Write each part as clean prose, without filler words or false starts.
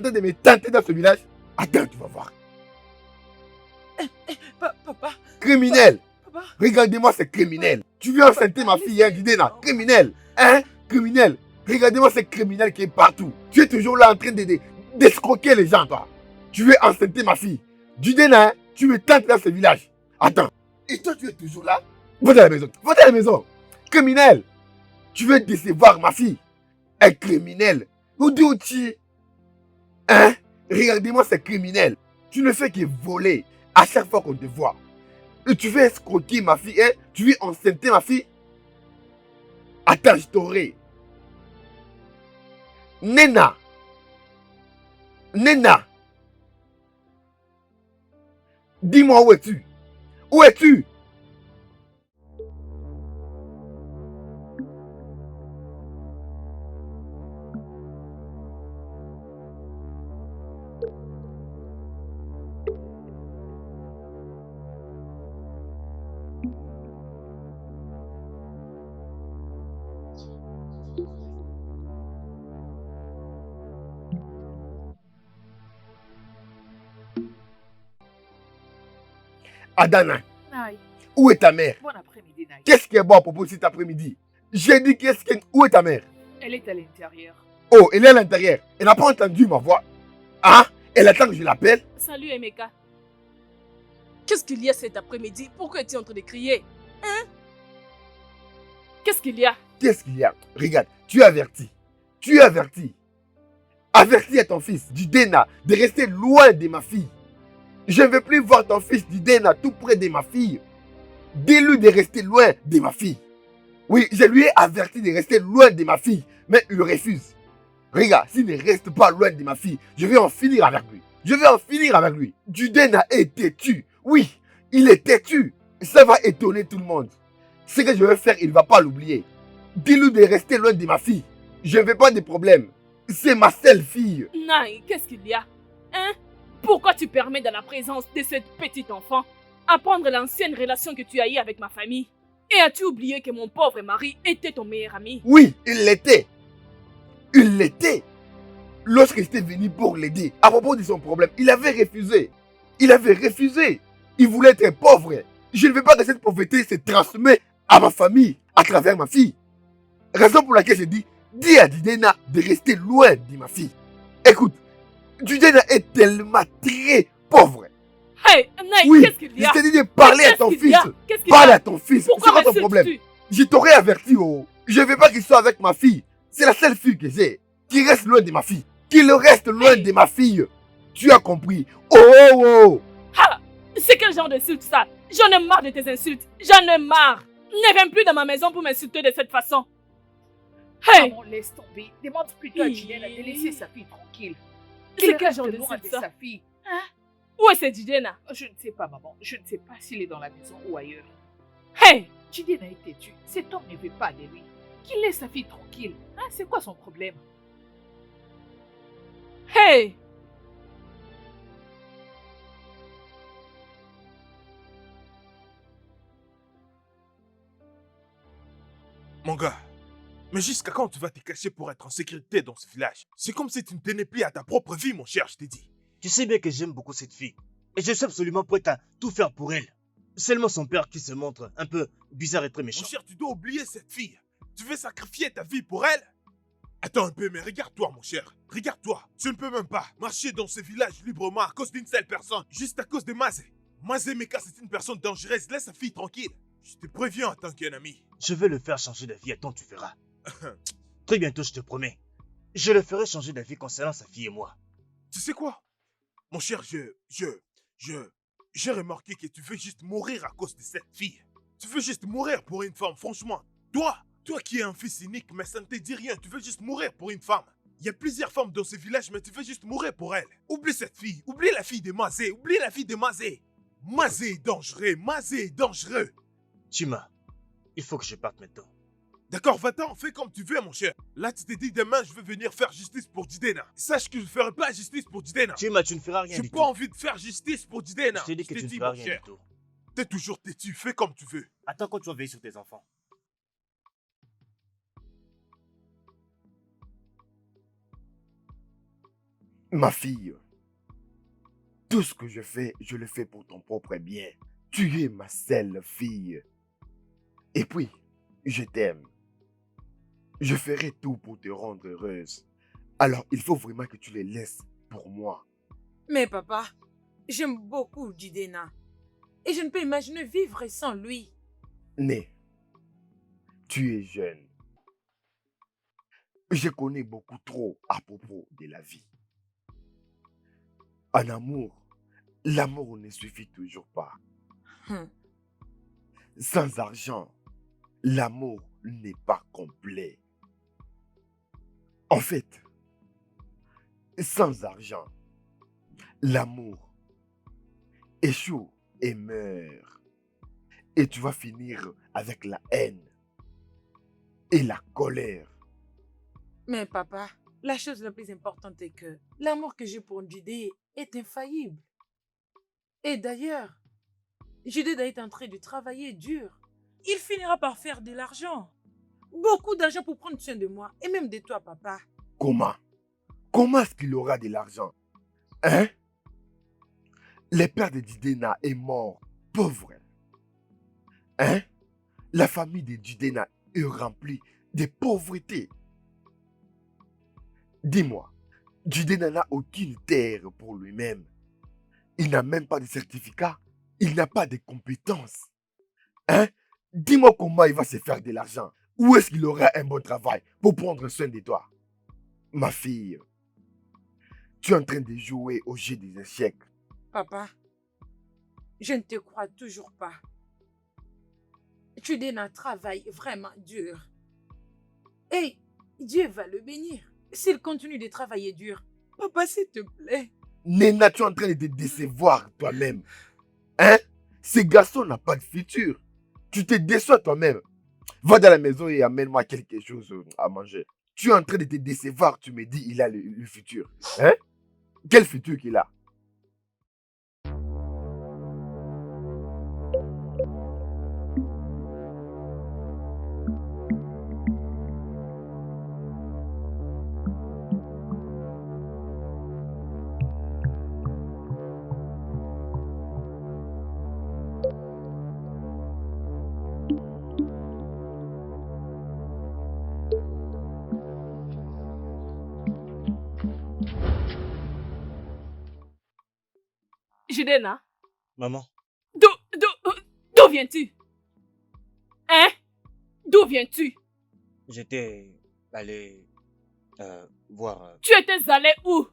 train de me tenter dans ce village. Attends, tu vas voir. Papa. Criminel. Papa. Regardez-moi, c'est criminel. Tu viens enceinter ma fille, hein, Didena. Criminel. Hein? Criminel. Regardez-moi, c'est criminel qui est partout. Tu es toujours là en train d'escroquer les gens, toi. Tu veux enceinter ma fille. Didena, hein, tu me tentes dans ce village. Attends. Et toi, tu es toujours là? Va à la maison. Va à la maison. Criminel. Tu veux décevoir ma fille. Un criminel. Où tu? Hein? Regardez-moi, c'est criminel. Tu ne fais que voler à chaque fois qu'on te voit. Et tu veux escroquer ma fille, hein? Tu veux enceinter ma fille? Attends, je t'aurai. Nena. Nena. Dis-moi où es-tu? Où es-tu? Adana, Naï. où est ta mère? Bon après-midi, Naï. Qu'est-ce qui est bon à propos de cet après-midi? J'ai dit où est ta mère? Elle est à l'intérieur. Oh, elle est à l'intérieur. Elle n'a pas entendu ma voix. Hein? Elle attend que je l'appelle. Salut Emeka. Qu'est-ce qu'il y a cet après-midi? Pourquoi es-tu en train de crier? Hein? Qu'est-ce qu'il y a? Qu'est-ce qu'il y a? Regarde, tu es averti. Tu es averti. Avertis à ton fils, Didena, de rester loin de ma fille. Je ne veux plus voir ton fils Didena tout près de ma fille. Dis-lui de rester loin de ma fille. Oui, je lui ai averti de rester loin de ma fille, mais il refuse. Regarde, s'il ne reste pas loin de ma fille, je vais en finir avec lui. Je vais en finir avec lui. Didena est têtu. Oui, il est têtu. Ça va étonner tout le monde. Ce que je vais faire, il ne va pas l'oublier. Dis-lui de rester loin de ma fille. Je ne veux pas de problème. C'est ma seule fille. Naï, qu'est-ce qu'il y a? Hein? Pourquoi tu permets dans la présence de cette petite enfant apprendre l'ancienne relation que tu as eue avec ma famille? Et as-tu oublié que mon pauvre mari était ton meilleur ami? Oui, il l'était. Il l'était. Lorsque j'étais venu pour l'aider, à propos de son problème, il avait refusé. Il avait refusé. Il voulait être pauvre. Je ne veux pas que cette pauvreté se transmette à ma famille, à travers ma fille. Raison pour laquelle je dis à Didena de rester loin de ma fille. Écoute, Didena est tellement très pauvre. Hey, Naï, Oui, qu'est-ce qu'il y a? je t'ai dit de parler à ton fils. Qu'est-ce qu'il y Parle a? à ton fils. C'est Pourquoi quoi ton problème? m'insultes-tu? Je t'aurais averti, oh. Je ne veux pas qu'il soit avec ma fille. C'est la seule fille que j'ai. Qu'il reste loin de ma fille. Qu'il reste loin de ma fille. Tu as compris? Oh, oh, oh. Ah, c'est quel genre d'insulte ça? J'en ai marre de tes insultes. J'en ai marre. Ne viens plus dans ma maison pour m'insulter de cette façon. Hey! Maman, laisse tomber. Demande plutôt à Didena de laisser sa fille tranquille. C'est quel reste genre loin d'insulte de ça? sa fille. Où est cette Didena? Je ne sais pas, maman. Je ne sais pas s'il est dans la maison ou ailleurs. Hey! Didena est têtu. Cet homme ne veut pas de lui. Qu'il laisse sa fille tranquille. Hein, c'est quoi son problème? Hey! Mon gars, mais jusqu'à quand tu vas te cacher pour être en sécurité dans ce village? C'est comme si tu ne tenais plus à ta propre vie, mon cher, je t'ai dit. Tu sais bien que j'aime beaucoup cette fille. Et je suis absolument prêt à tout faire pour elle. Seulement son père qui se montre un peu bizarre et très méchant. Mon cher, tu dois oublier cette fille. Tu veux sacrifier ta vie pour elle? Attends un peu, mais regarde-toi, mon cher. Regarde-toi. Tu ne peux même pas marcher dans ce village librement à cause d'une seule personne, juste à cause de Mazé. Mazé Meka, c'est une personne dangereuse. Laisse sa fille tranquille. Je te préviens en tant qu'un ami. Je vais le faire changer d'avis, attends, tu verras. Très bientôt, je te promets. Je le ferai changer d'avis concernant sa fille et moi. Tu sais quoi? Mon cher, j'ai remarqué que tu veux juste mourir à cause de cette fille. Tu veux juste mourir pour une femme, franchement. Toi qui es un fils unique, mais ça ne te dit rien, tu veux juste mourir pour une femme. Il y a plusieurs femmes dans ce village, mais tu veux juste mourir pour elle. Oublie cette fille, oublie la fille de Mazé, oublie la fille de Mazé. Mazé est dangereux, Mazé est dangereux. Chima, il faut que je parte maintenant. D'accord, va-t'en, fais comme tu veux, mon cher. Là, tu t'es dit demain, je vais venir faire justice pour Didena. Sache que je ne ferai pas justice pour Didena. Chima, tu ne feras rien J'ai du pas tout. envie de faire justice pour Didena. Je t'ai dit que tu ne dit, feras mon rien cher. du tout. T'es toujours têtu, fais comme tu veux. Attends quand tu vas veiller sur tes enfants. Ma fille, tout ce que je fais, je le fais pour ton propre bien. Tu es ma seule fille. Et puis, je t'aime. Je ferai tout pour te rendre heureuse. Alors, il faut vraiment que tu les laisses pour moi. Mais papa, j'aime beaucoup Jidena. Et je ne peux imaginer vivre sans lui. Né, tu es jeune. Je connais beaucoup trop à propos de la vie. En amour, l'amour ne suffit toujours pas. Hum. Sans argent, l'amour n'est pas complet. En fait, sans argent, l'amour échoue et meurt. Et tu vas finir avec la haine et la colère. Mais papa, la chose la plus importante est que l'amour que j'ai pour Jide est infaillible. Et d'ailleurs, Jide est en train de travailler dur. Il finira par faire de l'argent. Beaucoup d'argent pour prendre soin de moi et même de toi, papa. Comment? Comment est-ce qu'il aura de l'argent? Hein? Le père de Jidena est mort, pauvre. Hein? La famille de Jidena est remplie de pauvreté. Dis-moi, Jidena n'a aucune terre pour lui-même. Il n'a même pas de certificat. Il n'a pas de compétences. Hein? Dis-moi comment il va se faire de l'argent. Où est-ce qu'il aura un bon travail pour prendre soin de toi? Ma fille, tu es en train de jouer au jeu des échecs. Papa, je ne te crois toujours pas. Jidena travaille vraiment dur. Et Dieu va le bénir s'il continue de travailler dur. Papa, s'il te plaît. Nena, tu es en train de te décevoir toi-même. Hein? Ce garçon n'a pas de futur. Tu te déçois toi-même. Va dans la maison et amène-moi quelque chose à manger. Tu es en train de te décevoir, tu me dis il a le futur. Hein? Quel futur qu'il a? Jidena, Maman, d'où viens-tu? Hein? D'où viens-tu? j'étais allé voir... Tu étais allé où?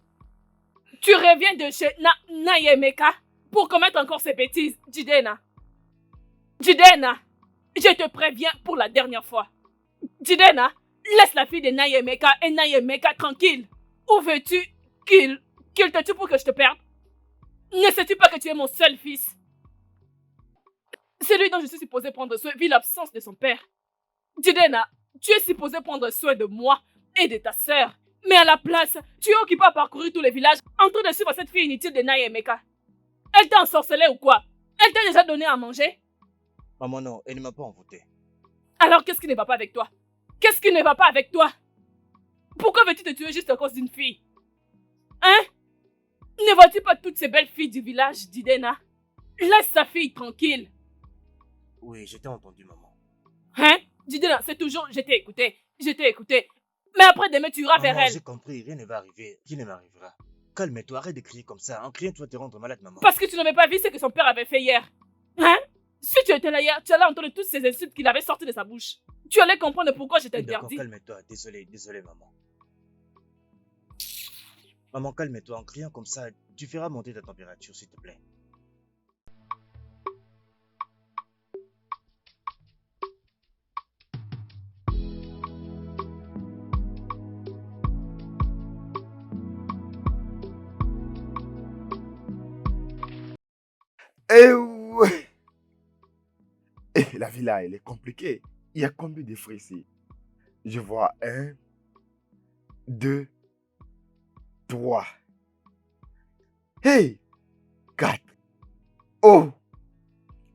Tu reviens de chez Nayemeka pour commettre encore ces bêtises, Jidena. Jidena, je te préviens pour la dernière fois. Jidena, laisse la fille de Nayemeka et Nayemeka tranquille. Où veux-tu qu'il te tue pour que je te perde? Ne sais-tu pas que tu es mon seul fils? Celui dont je suis supposé prendre soin vit l'absence de son père. Jidena, tu es supposé prendre soin de moi et de ta sœur. Mais à la place, tu es occupé à parcourir tous les villages en train de suivre cette fille inutile de Nayemeka. Elle t'a ensorcelé ou quoi? Elle t'a déjà donné à manger? Maman, non, elle ne m'a pas envoûté. Alors qu'est-ce qui ne va pas avec toi? Qu'est-ce qui ne va pas avec toi? Pourquoi veux-tu te tuer juste à cause d'une fille? Hein? Ne vois-tu pas toutes ces belles filles du village, Jidena? Laisse sa fille tranquille. Oui, je t'ai entendu, maman. Hein? Jidena, c'est toujours je t'ai écouté. Mais après demain, tu iras vers Maman, elle. j'ai compris, rien ne va arriver, rien ne m'arrivera. Calme-toi, arrête de crier comme ça. En criant, tu vas te rendre malade, maman. Parce que tu n'avais pas vu ce que son père avait fait hier. Hein? Si tu étais là hier, tu allais entendre toutes ces insultes qu'il avait sorties de sa bouche. Tu allais comprendre pourquoi je D'accord, t'interdis. calme-toi. Désolé, maman. Maman, calme-toi. En criant comme ça, tu feras monter ta température, s'il te plaît. Eh ouais. Et la vie là, elle est compliquée. Il y a combien de fruits ici? Je vois 1, 2, 3. Hey! 4. Oh!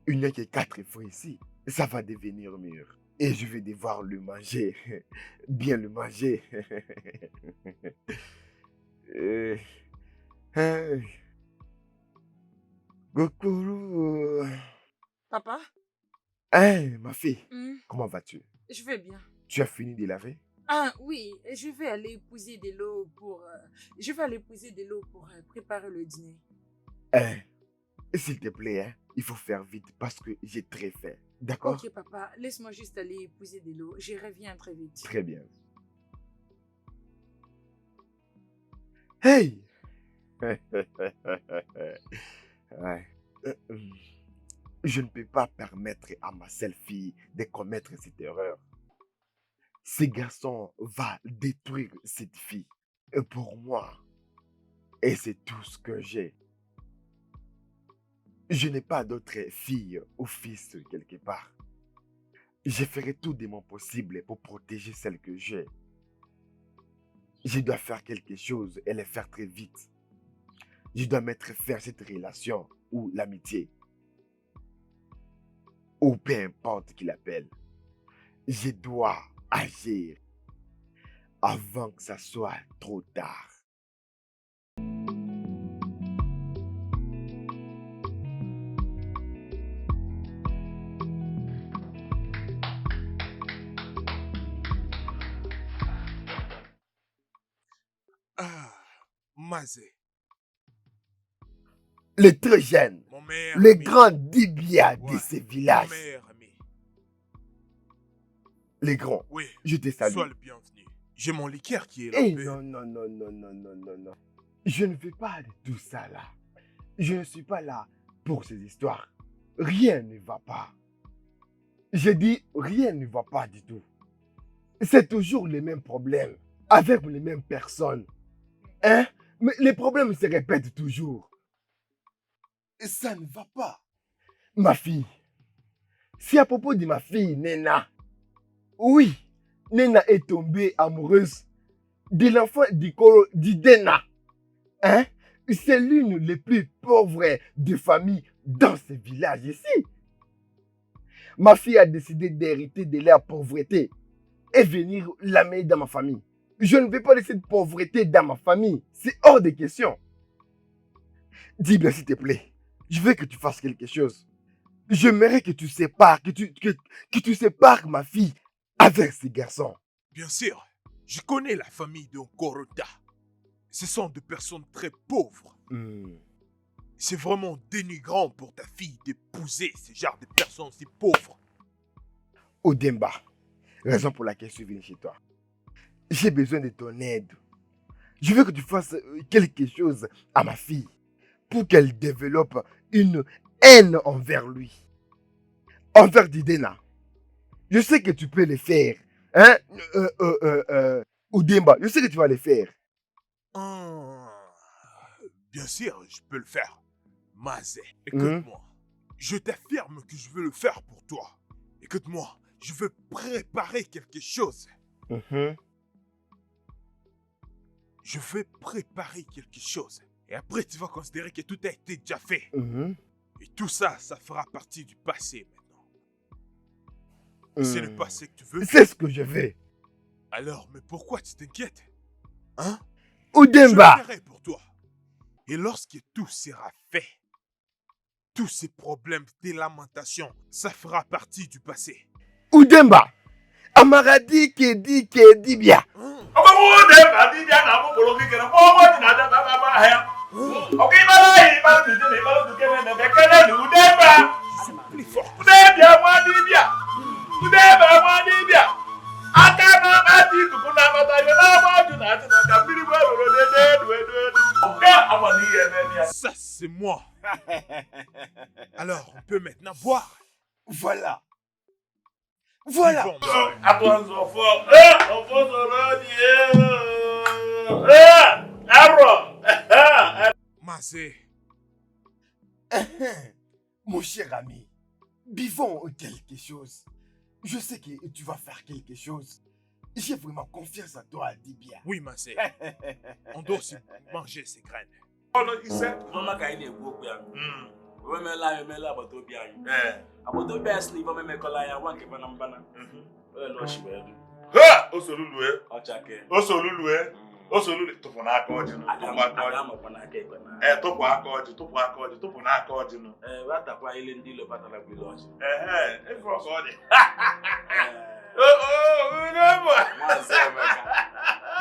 Il n'y a que 4 fruits ici. Ça va devenir mûr. Et je vais devoir le manger. Bien le manger. Euh, Hey. Gokoro. Papa, Hey, ma fille, hmm, comment vas-tu? je vais bien. Tu as fini de laver? Ah oui, je vais aller épouser de l'eau pour... préparer le dîner. Hey, s'il te plaît, hein, il faut faire vite parce que j'ai très faim. D'accord? Ok papa, laisse-moi juste aller épouser de l'eau. Je reviens très vite. Très bien. Hey! Ouais. Je ne peux pas permettre à ma seule fille de commettre cette erreur. Ce garçon va détruire cette fille pour moi. Et c'est tout ce que j'ai. Je n'ai pas d'autre fille ou fils quelque part. Je ferai tout de mon possible pour protéger celle que j'ai. Je dois faire quelque chose et le faire très vite. Je dois mettre fin à cette relation ou l'amitié. Ou peu importe qui l'appelle. Je dois agir avant que ça soit trop tard. Ah, Mazé, Le très jeune, mon meilleur le ami. grand Dibia de Ouais, ces mon villages. meilleur ami. Les grands, Oui, je te salue. sois le bienvenu. J'ai mon liqueur qui est là. Eh non, non, non, non, non, non, non, non. Je ne fais pas de tout ça là. Je ne suis pas là pour ces histoires. Rien ne va pas. Je dis rien ne va pas du tout. C'est toujours les mêmes problèmes, avec les mêmes personnes. Hein? Mais les problèmes se répètent toujours. Et ça ne va pas. Ma fille, c'est à propos de ma fille Nena. Oui, Nena est tombée amoureuse de l'enfant d'Idena. Hein? C'est l'une des plus pauvres des familles dans ce village ici. Ma fille a décidé d'hériter de leur pauvreté et venir l'amener dans ma famille. Je ne vais pas laisser de pauvreté dans ma famille. C'est hors de question. Dis-moi s'il te plaît. Je veux que tu fasses quelque chose. J'aimerais que tu sépares, que tu sépares ma fille avec ce garçon. Bien sûr, je connais la famille de Nkorota. Ce sont des personnes très pauvres. C'est vraiment dénigrant pour ta fille d'épouser ce genre de personnes si pauvres. Odemba, raison pour laquelle je suis venu chez toi. J'ai besoin de ton aide. Je veux que tu fasses quelque chose à ma fille pour qu'elle développe une haine envers lui. Envers Didena. Je sais que tu peux le faire. Hein? Odemba, je sais que tu vas le faire. Bien sûr, je peux le faire. Mazé, écoute-moi. Je t'affirme que je veux le faire pour toi. Écoute-moi, je veux préparer quelque chose. Je vais préparer quelque chose. Et après, tu vas considérer que tout a été déjà fait. Et tout ça, ça fera partie du passé maintenant. Ce n'est pas ce que tu veux. C'est ce que je veux. Alors, mais pourquoi tu t'inquiètes? Hein? Odemba! Je le ferai pour toi. Et lorsque tout sera fait, tous ces problèmes, tes lamentations, ça fera partie du passé. Odemba! Amaradi ke di bien. Plus fort. Ça, c'est moi. Alors, on peut maintenant boire. Voilà. Voilà. Bon, Mazé, Mon cher ami, buvons quelque chose. Je sais que tu vas faire quelque chose. J'ai vraiment confiance en toi, Dibia. oui, Mazé. On doit aussi manger ces graines. Osolu tụpụ n'aka ọjị nụ. Tụpụ aka ọjị. Amakwa n'aka ekwe na. Tụpụ aka ọjị, tụpụ aka ọjị, tụpụ n'aka ọjị nụ. Wetakwa ile ndị ilo batara bụ ile ọjị. Efe ọka ọ dị.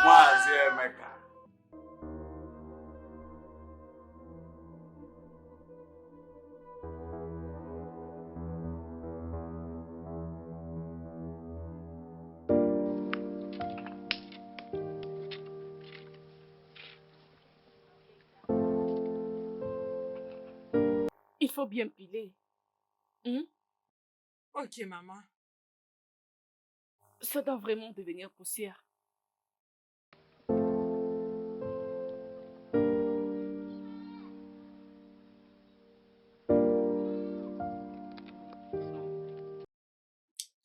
Maazị Emeka. Il faut bien piler. Ok, maman. Ça doit vraiment devenir poussière.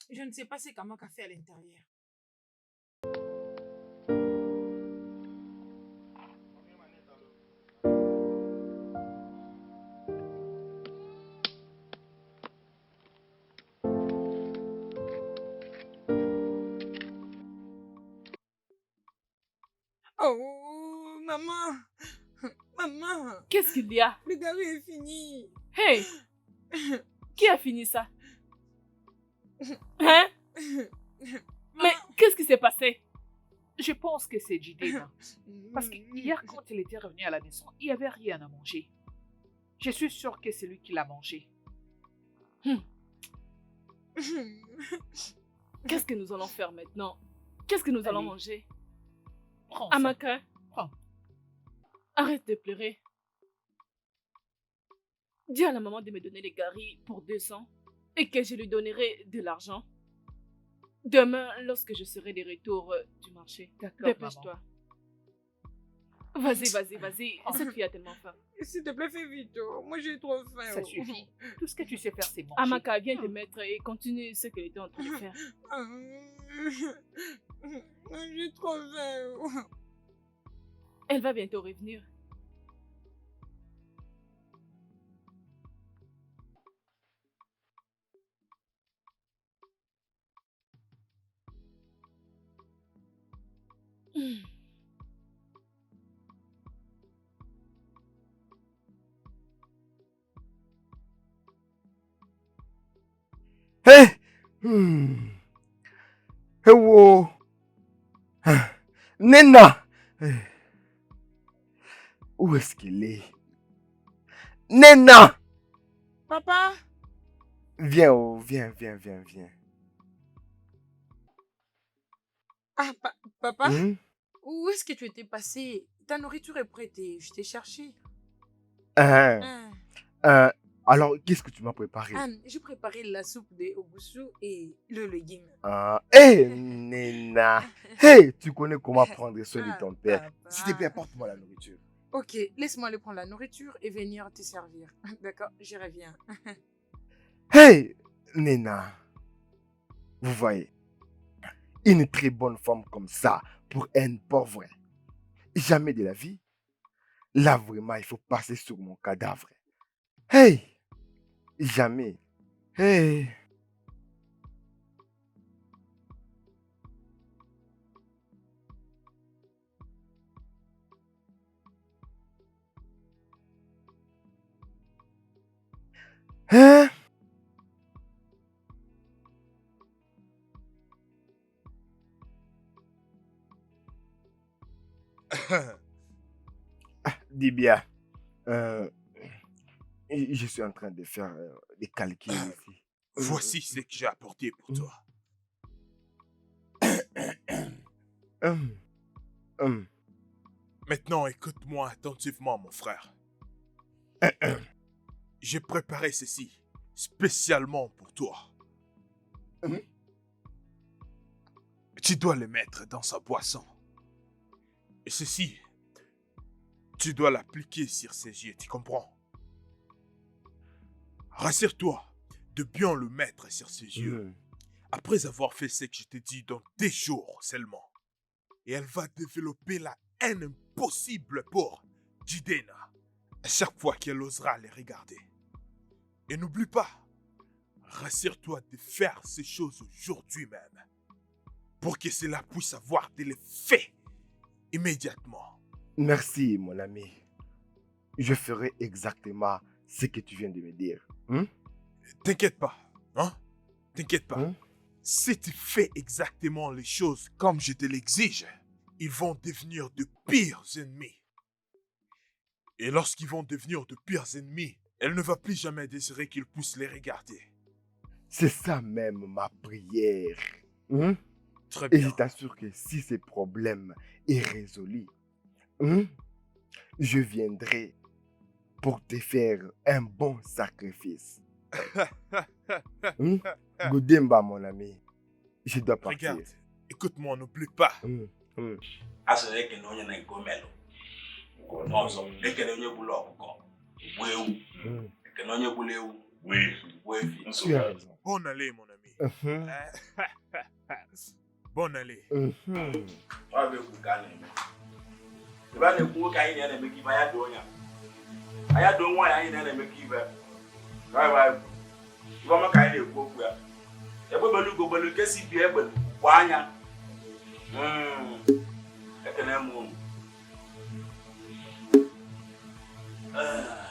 Je ne sais pas ce qu'Amaka a fait à l'intérieur. Oh, maman. Maman. Qu'est-ce qu'il y a? Le gari est fini. Hey! Qui a fini ça? Hein? Mais qu'est-ce qui s'est passé? Je pense que c'est Jidena. Parce que hier, quand il était revenu à la maison, il n'y avait rien à manger. Je suis sûre que c'est lui qui l'a mangé. Qu'est-ce que nous allons faire maintenant? Qu'est-ce que nous allons Allez. manger? Prends ça. Amaka, Prends. arrête de pleurer. Dis à la maman de me donner les garis pour 200 et que je lui donnerai de l'argent. Demain, lorsque je serai de retour du marché. D'accord, Dépêche-toi. Vas-y, vas-y, vas-y. Cette fille a tellement faim. S'il te plaît, fais vite. Oh. Moi, j'ai trop faim. Ça oh. suffit. Tout ce que tu sais faire, c'est manger. Amaka, viens te mettre et continue ce qu'elle était en train de faire. J'ai trop faim. Elle va bientôt revenir. Hé! Wo! Nena! Où est-ce qu'il est? Nena! Papa? Viens, oh, viens. Ah, papa? Hmm? Où est-ce que tu étais passé? Ta nourriture est prête et je t'ai cherché. Hein, Ah, alors, qu'est-ce que tu m'as préparé? j'ai préparé la soupe de obusu et le légume. Hé, Nena! Hé, tu connais comment prendre soin de ton père. Papa. S'il te plaît, apporte-moi la nourriture. Ok, laisse-moi aller prendre la nourriture et venir te servir. D'accord, je reviens. Hé, Nena! Vous voyez, une très bonne femme comme ça pour un pauvre. Jamais de la vie. Là, vraiment, il faut passer sur mon cadavre. Hey! Jamais. Hey! Hein? Dis bien. Je suis en train de faire des calculs ici. Voici ce que j'ai apporté pour toi. Hum, hum. Maintenant, écoute-moi attentivement, mon frère. J'ai préparé ceci spécialement pour toi. Mhm. Tu dois le mettre dans sa boisson. Et ceci, tu dois l'appliquer sur ses yeux, tu comprends? Rassure-toi de bien le mettre sur ses yeux. Hum. Après avoir fait ce que je t'ai dit dans des jours seulement. Et elle va développer la haine impossible pour Jidena à chaque fois qu'elle osera les regarder. Et n'oublie pas, rassure-toi de faire ces choses aujourd'hui même pour que cela puisse avoir de l'effet Immédiatement. Merci, mon ami. Je ferai exactement ce que tu viens de me dire. T'inquiète pas, hein? T'inquiète pas. Hein? Si tu fais exactement les choses comme je te l'exige, ils vont devenir de pires ennemis. Et lorsqu'ils vont devenir de pires ennemis, elle ne va plus jamais désirer qu'ils puissent les regarder. C'est ça même ma prière. Très Et bien. je t'assure que si ce problème est résolu, je viendrai pour te faire un bon sacrifice. Goudemba, mon ami. Je dois partir. Regarde, écoute-moi, n'oublie pas. Asịrị ekene onye na nke o melụ n'ọzọ ekene onye gburu ọkụkọ gbuo ewu ekene onye gburu ewu gbuo efi. Tu as raison. Bonne allée, mon ami. Bonne allée. Ọ bụ ekwu ka a na-eme. Ebe a na-ekwu nwoke anyị na-eme ka ibe anya doo onye anya doo nwaanyị anyị na-eme ka ibe ọma ka anyị na-ekwu okwu ya egbebelu ugogbelu nke si bie egbe gba anya ekene m unu. Ah,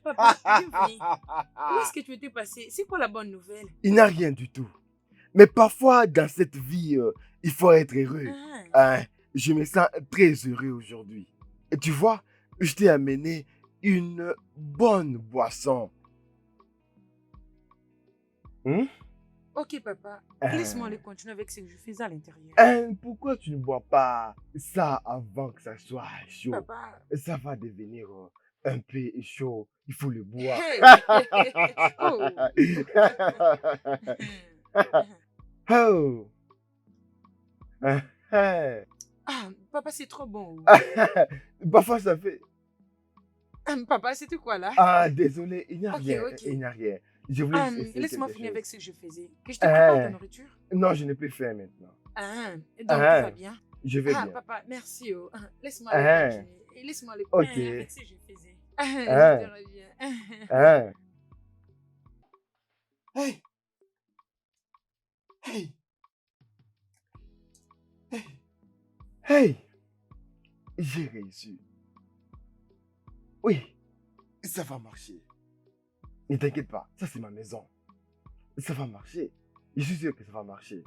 papa, bienvenue. Où est-ce que tu étais passé? C'est quoi la bonne nouvelle? Il n'y a rien du tout. Mais parfois, dans cette vie, il faut être heureux. Je me sens très heureux aujourd'hui. Et tu vois, je t'ai amené une bonne boisson. Ok, papa. Laisse-moi aller continuer avec ce que je faisais à l'intérieur. Pourquoi tu ne bois pas ça avant que ça soit chaud? Papa. Ça va devenir un peu chaud. Il faut le boire. Hey. Oh. Oh. Ah, papa, c'est trop bon. Parfois, ça fait... Papa, c'était quoi là? Ah, désolé, il n'y a Ok, rien. ok. Il n'y a rien. Je voulais juste essayer Laisse-moi quelque finir chose. avec ce que je faisais. Que je te prépare ta nourriture. Non, je ne peux faire maintenant. Donc, tout va bien. Je vais bien. Papa, merci. Laisse-moi aller continuer. Et laisse-moi aller Ok. avec ce que je faisais. Je te reviens. Hey! Hey! Hey! Hey! J'ai réussi. Oui, ça va marcher. Ne t'inquiète pas, ça c'est ma maison. Ça va marcher. Je suis sûr que ça va marcher.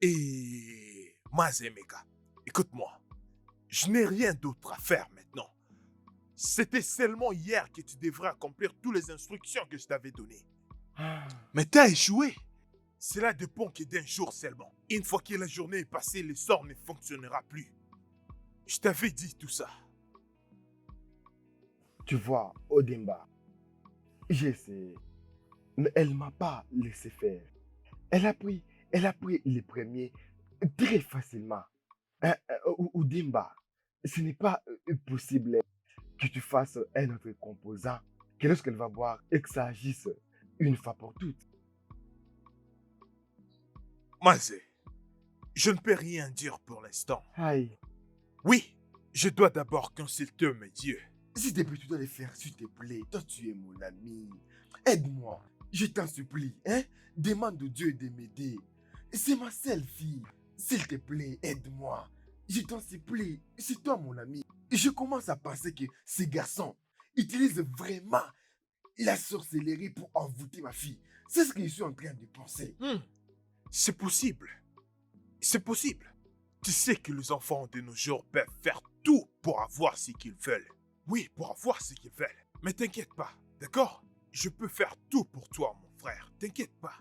Et Mazemeka, écoute-moi. Je n'ai rien d'autre à faire maintenant. C'était seulement hier que tu devrais accomplir toutes les instructions que je t'avais données. Mais t'as échoué. Cela dépend que d'un jour seulement. Une fois que la journée est passée, le sort ne fonctionnera plus. Je t'avais dit tout ça. Tu vois, Odemba, j'ai essayé, mais elle ne m'a pas laissé faire. Elle a pris les premiers très facilement. Odemba, ce n'est pas possible que tu fasses un autre composant, que lorsqu'elle va boire et que ça agisse une fois pour toutes. Mazé, je ne peux rien dire pour l'instant. Aïe. Oui, je dois d'abord consulter mes dieux. S'il te plaît, tu dois le faire, s'il te plaît. Toi, tu es mon ami. Aide-moi. Je t'en supplie. Hein? Demande au Dieu de m'aider. C'est ma seule fille. S'il te plaît, aide-moi. Je t'en supplie. C'est toi, mon ami. Je commence à penser que ces garçons utilisent vraiment la sorcellerie pour envoûter ma fille. C'est ce que je suis en train de penser. C'est possible. C'est possible. Tu sais que les enfants de nos jours peuvent faire tout pour avoir ce qu'ils veulent. Oui, pour avoir ce qu'ils veulent. Mais t'inquiète pas, d'accord? Je peux faire tout pour toi, mon frère. T'inquiète pas.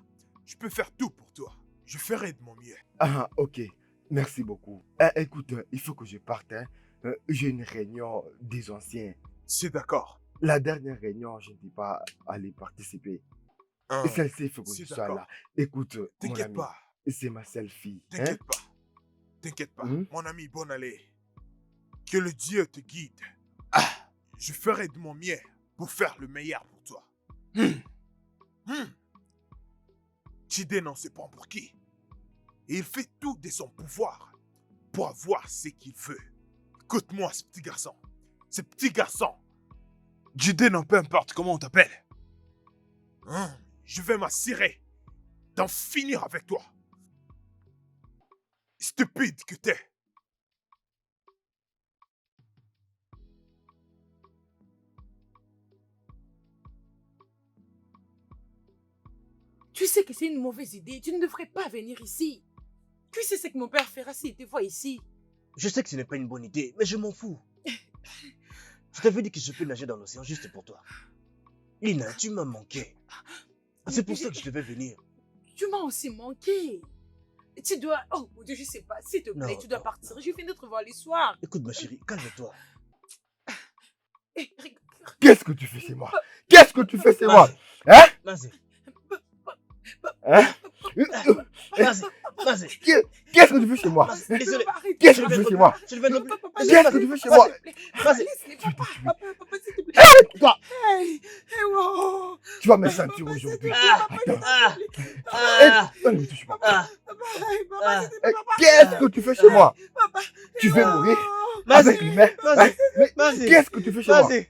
Je peux faire tout pour toi. Je ferai de mon mieux. Ah, ok. Merci beaucoup. Écoute, il faut que je parte. Hein. J'ai une réunion des anciens. C'est d'accord. La dernière réunion, je ne dis pas aller participer. Et celle-ci, il faut que je sois là. Écoute, mon T'inquiète ami, pas. c'est ma seule fille. T'inquiète pas. T'inquiète pas. Mon ami, bonne allée. Que le Dieu te guide. Je ferai de mon mieux pour faire le meilleur pour toi. Chide n'en se prend pour qui. Et il fait tout de son pouvoir pour avoir ce qu'il veut. Écoute-moi, ce petit garçon. Ce petit garçon. Chide, non, peu importe comment on t'appelle. Je vais m'assurer d'en finir avec toi. Stupide que t'es. Tu sais que c'est une mauvaise idée. Tu ne devrais pas venir ici. Tu sais ce que mon père fera s'il te voit ici. Je sais que ce n'est pas une bonne idée, mais je m'en fous. Je t'avais dit que je peux nager dans l'océan juste pour toi. Lina, tu m'as manqué. C'est pour ça que je devais venir. Tu m'as aussi manqué. Tu dois... Oh mon Dieu, je sais pas. S'il te plaît, Non, tu dois non, partir. Je viens de te voir le soir. Écoute, ma chérie, calme-toi. Qu'est-ce que tu fais chez moi? Qu'est-ce que tu fais chez moi? Hein? Vas-y. Hein? Vas-y. Qu'est-ce que tu fais chez moi? Désolé. Qu'est-ce que tu fais chez moi? Je ne vais pas. Qu'est-ce que tu fais chez moi? Vas-y. Papa, s'il te plaît. Toi, Hey, wow. tu vas me sentir aujourd'hui. Ne me touche pas. Qu'est-ce que tu fais chez moi? Tu veux mourir avec l'humain? Mais qu'est-ce que tu fais chez moi? Vas-y.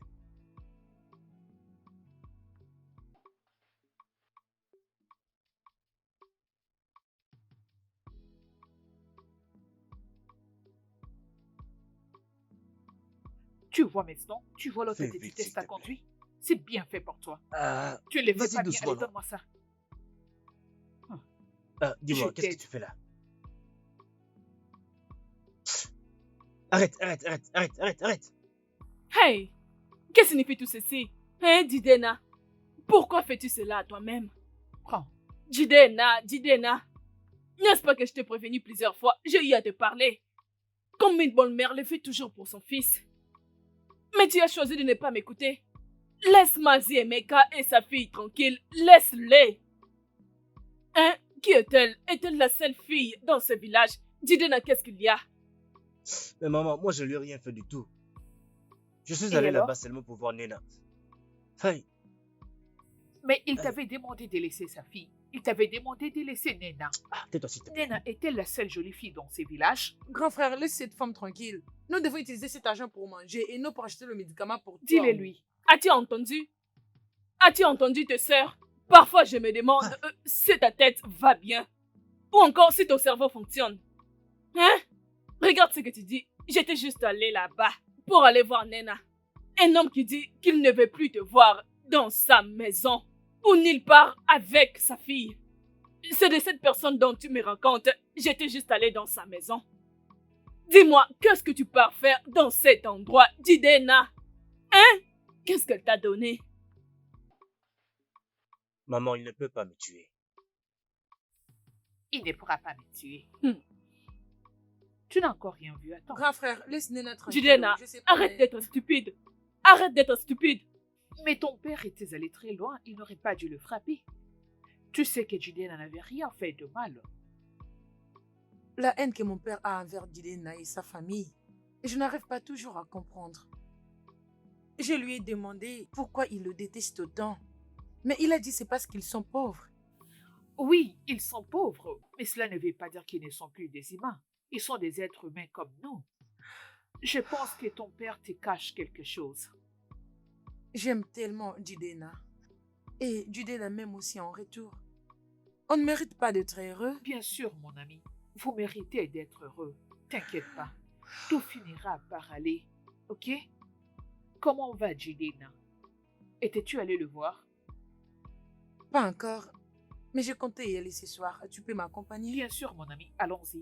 Tu vois maintenant, tu vois l'autre Fais tête vite, test s'il à te plaît. conduit. C'est bien fait pour toi. Ah, Tu ne le fais vas-y pas bien, doucement, allez, non. donne-moi ça. dis-moi, Je qu'est-ce que t'aide. tu fais là? Arrête. Hey, que signifie tout ceci? Hein, Didena? Pourquoi fais-tu cela à toi-même? Prends. Didena. N'est-ce pas que je t'ai prévenu plusieurs fois? J'ai eu à te parler. Comme une bonne mère le fait toujours pour son fils. Mais tu as choisi de ne pas m'écouter. Laisse Mazi et Meka et sa fille tranquille. Laisse-les. Hein? Qui est-elle? Est-elle la seule fille dans ce village? Didena, qu'est-ce qu'il y a? Mais maman, moi je lui ai rien fait du tout. Je suis Et allé alors? là-bas seulement pour voir Nena. Hey, Mais il t'avait demandé de laisser sa fille. Il t'avait demandé de laisser Nena. tais-toi s'il te plaît. Nena est-elle la seule jolie fille dans ces villages? Grand frère, laisse cette femme tranquille. Nous devons utiliser cet argent pour manger et non pour acheter le médicament pour toi. Dis-le lui. As-tu entendu? As-tu entendu tes sœurs? Parfois je me demande si ta tête va bien. Ou encore si ton cerveau fonctionne. Hein? Regarde ce que tu dis. J'étais juste allé là-bas pour aller voir Nena. Un homme qui dit qu'il ne veut plus te voir dans sa maison. Ou nulle part avec sa fille. C'est de cette personne dont tu me racontes. J'étais juste allée dans sa maison. Dis-moi, qu'est-ce que tu pars faire dans cet endroit, Jidena? Hein? Qu'est-ce qu'elle t'a donné? Maman, il ne peut pas me tuer. Il ne pourra pas me tuer. Hmm. Tu n'as encore rien vu, attends. Grand frère, laisse Nena tranquille. Jidena, Je sais pas, arrête mais- d'être stupide. Arrête d'être stupide. Mais ton père était allé très loin, il n'aurait pas dû le frapper. Tu sais que Jidena n'avait rien fait de mal. La haine que mon père a envers Jidena et sa famille, je n'arrive pas toujours à comprendre. Je lui ai demandé pourquoi il le déteste autant. Mais il a dit c'est parce qu'ils sont pauvres. Oui, ils sont pauvres, mais cela ne veut pas dire qu'ils ne sont plus des humains. Ils sont des êtres humains comme nous. Je pense que ton père te cache quelque chose. J'aime tellement Jidena. Et Jidena m'aime aussi en retour. On ne mérite pas d'être heureux. Bien sûr, mon ami, vous méritez d'être heureux. T'inquiète pas, tout finira par aller, ok? Comment va Jidena? Étais-tu allé le voir? Pas encore. Mais je comptais y aller ce soir. Tu peux m'accompagner? Bien sûr, mon ami, allons-y.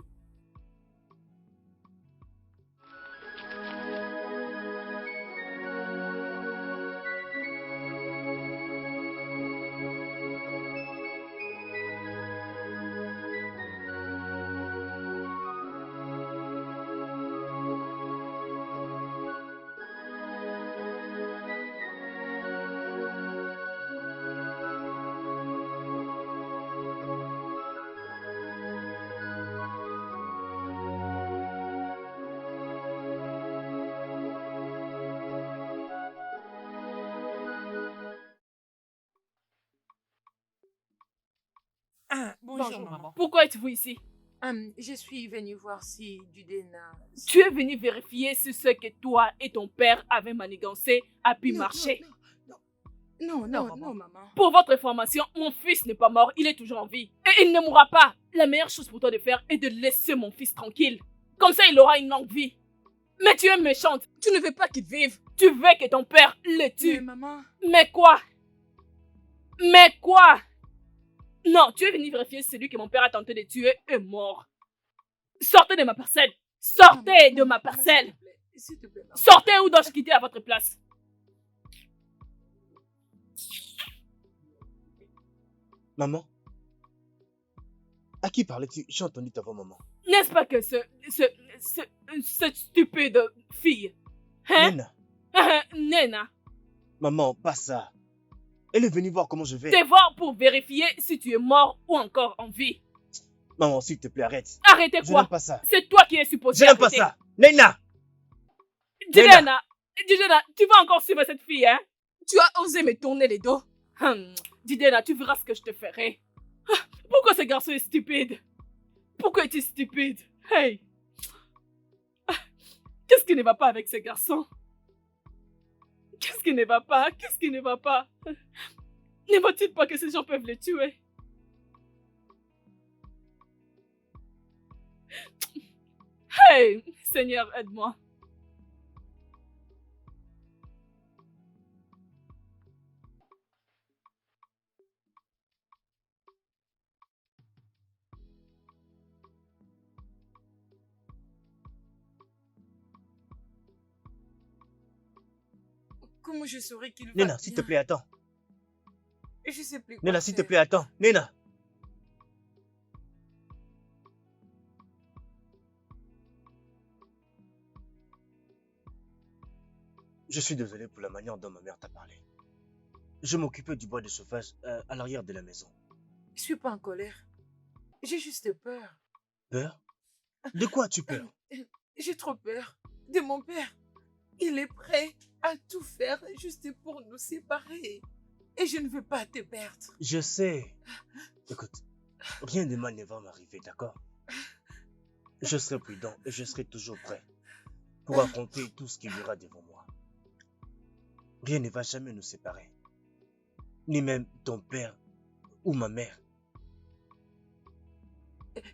Ah, bonjour, maman. Pourquoi êtes-vous ici? Je suis venue voir si Jidena... Tu es venu vérifier si ce que toi et ton père avez manigancé a pu marcher. Non, maman. maman. Pour votre information, mon fils n'est pas mort, il est toujours en vie. Et il ne mourra pas. La meilleure chose pour toi de faire est de laisser mon fils tranquille. Comme ça, il aura une longue vie. Mais tu es méchante. Tu ne veux pas qu'il vive. Tu veux que ton père le Mais tue. maman... Mais quoi? Mais quoi? Non, tu es venu vérifier si celui que mon père a tenté de tuer est mort. Sortez de ma parcelle. Sortez de ma parcelle. S'il te plaît, maman. Sortez ou dois-je quitter à votre place? Maman? À qui parlais-tu? J'ai entendu ta voix, maman. N'est-ce pas que cette stupide fille, hein? Nena, Nena, maman, pas ça. Elle est venue voir comment je vais. te voir pour vérifier si tu es mort ou encore en vie. Maman, s'il te plaît, arrête. Arrêtez Je quoi? n'aime pas ça. C'est toi qui es supposé Je n'aime pas arrêter. ça. Nena! Jidena, tu vas encore suivre cette fille, hein? Tu as osé me tourner les dos. Jidena, tu verras ce que je te ferai. Pourquoi ce garçon est stupide? Pourquoi es-tu stupide? Hey! Qu'est-ce qui ne va pas avec ce garçon? Qu'est-ce qui ne va pas? Qu'est-ce qui ne va pas? Ne voit-il pas que ces gens peuvent le tuer? Hey! Seigneur, aide-moi. Comment je saurais qu'il va Nena, s'il te bien? plaît, attends. Je sais plus quoi Nena, s'il te faire. plaît, attends. Nena! Je suis désolé pour la manière dont ma mère t'a parlé. Je m'occupais du bois de chauffage à l'arrière de la maison. Je suis pas en colère. J'ai juste peur. Peur? De quoi as-tu peur? J'ai trop peur de mon père. Il est prêt à tout faire juste pour nous séparer. Et je ne veux pas te perdre. Je sais. Écoute, rien de mal ne va m'arriver, d'accord? Je serai prudent et je serai toujours prêt pour affronter tout ce qu'il y aura devant moi. Rien ne va jamais nous séparer. Ni même ton père ou ma mère.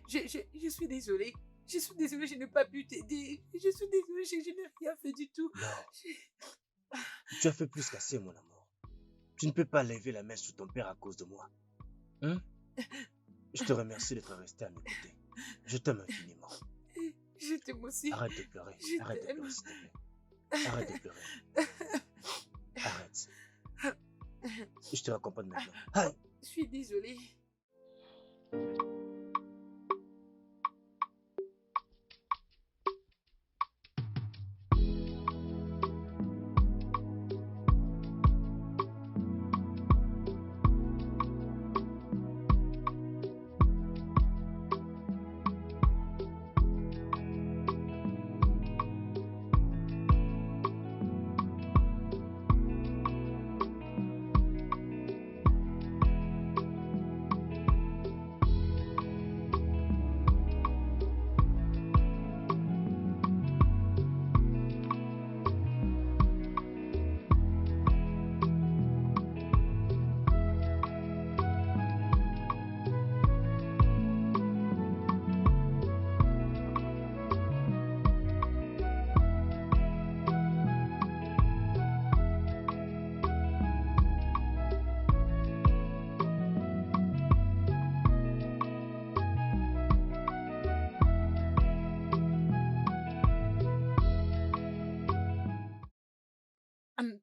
Je suis désolée. Je suis désolée, je n'ai pas pu t'aider. Je suis désolée, je n'ai rien fait du tout. Non. Tu as fait plus qu'assez, mon amour. Tu ne peux pas lever la main sur ton père à cause de moi. Hein? Je te remercie d'être resté à mes côtés. Je t'aime infiniment. Je t'aime aussi. Arrête de pleurer. Je Arrête de t'aime. pleurer, s'il te plaît. Arrête de pleurer. Arrête. Je te raccompagne maintenant. Allez. Je suis désolée.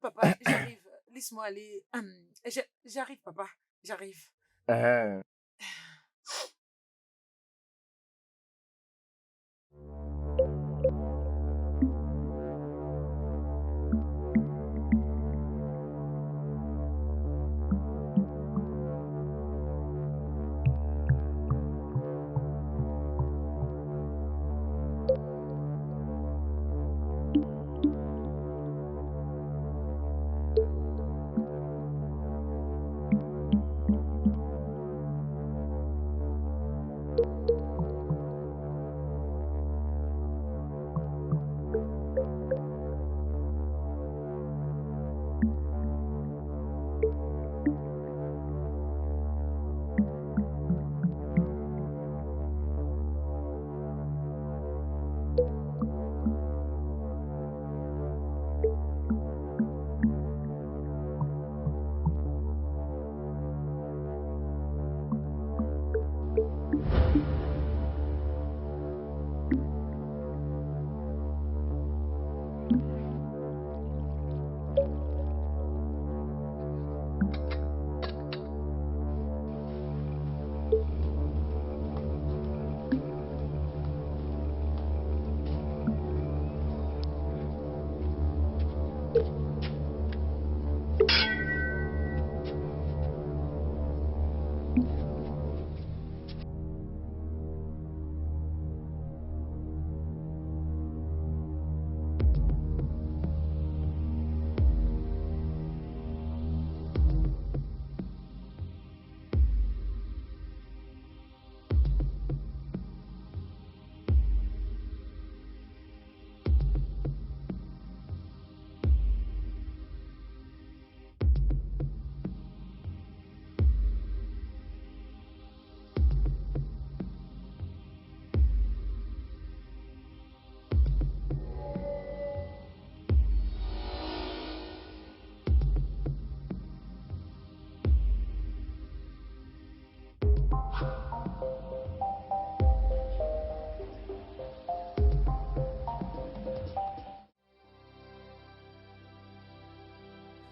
Papa, j'arrive. Laisse-moi aller. J'arrive, papa. J'arrive. Hein.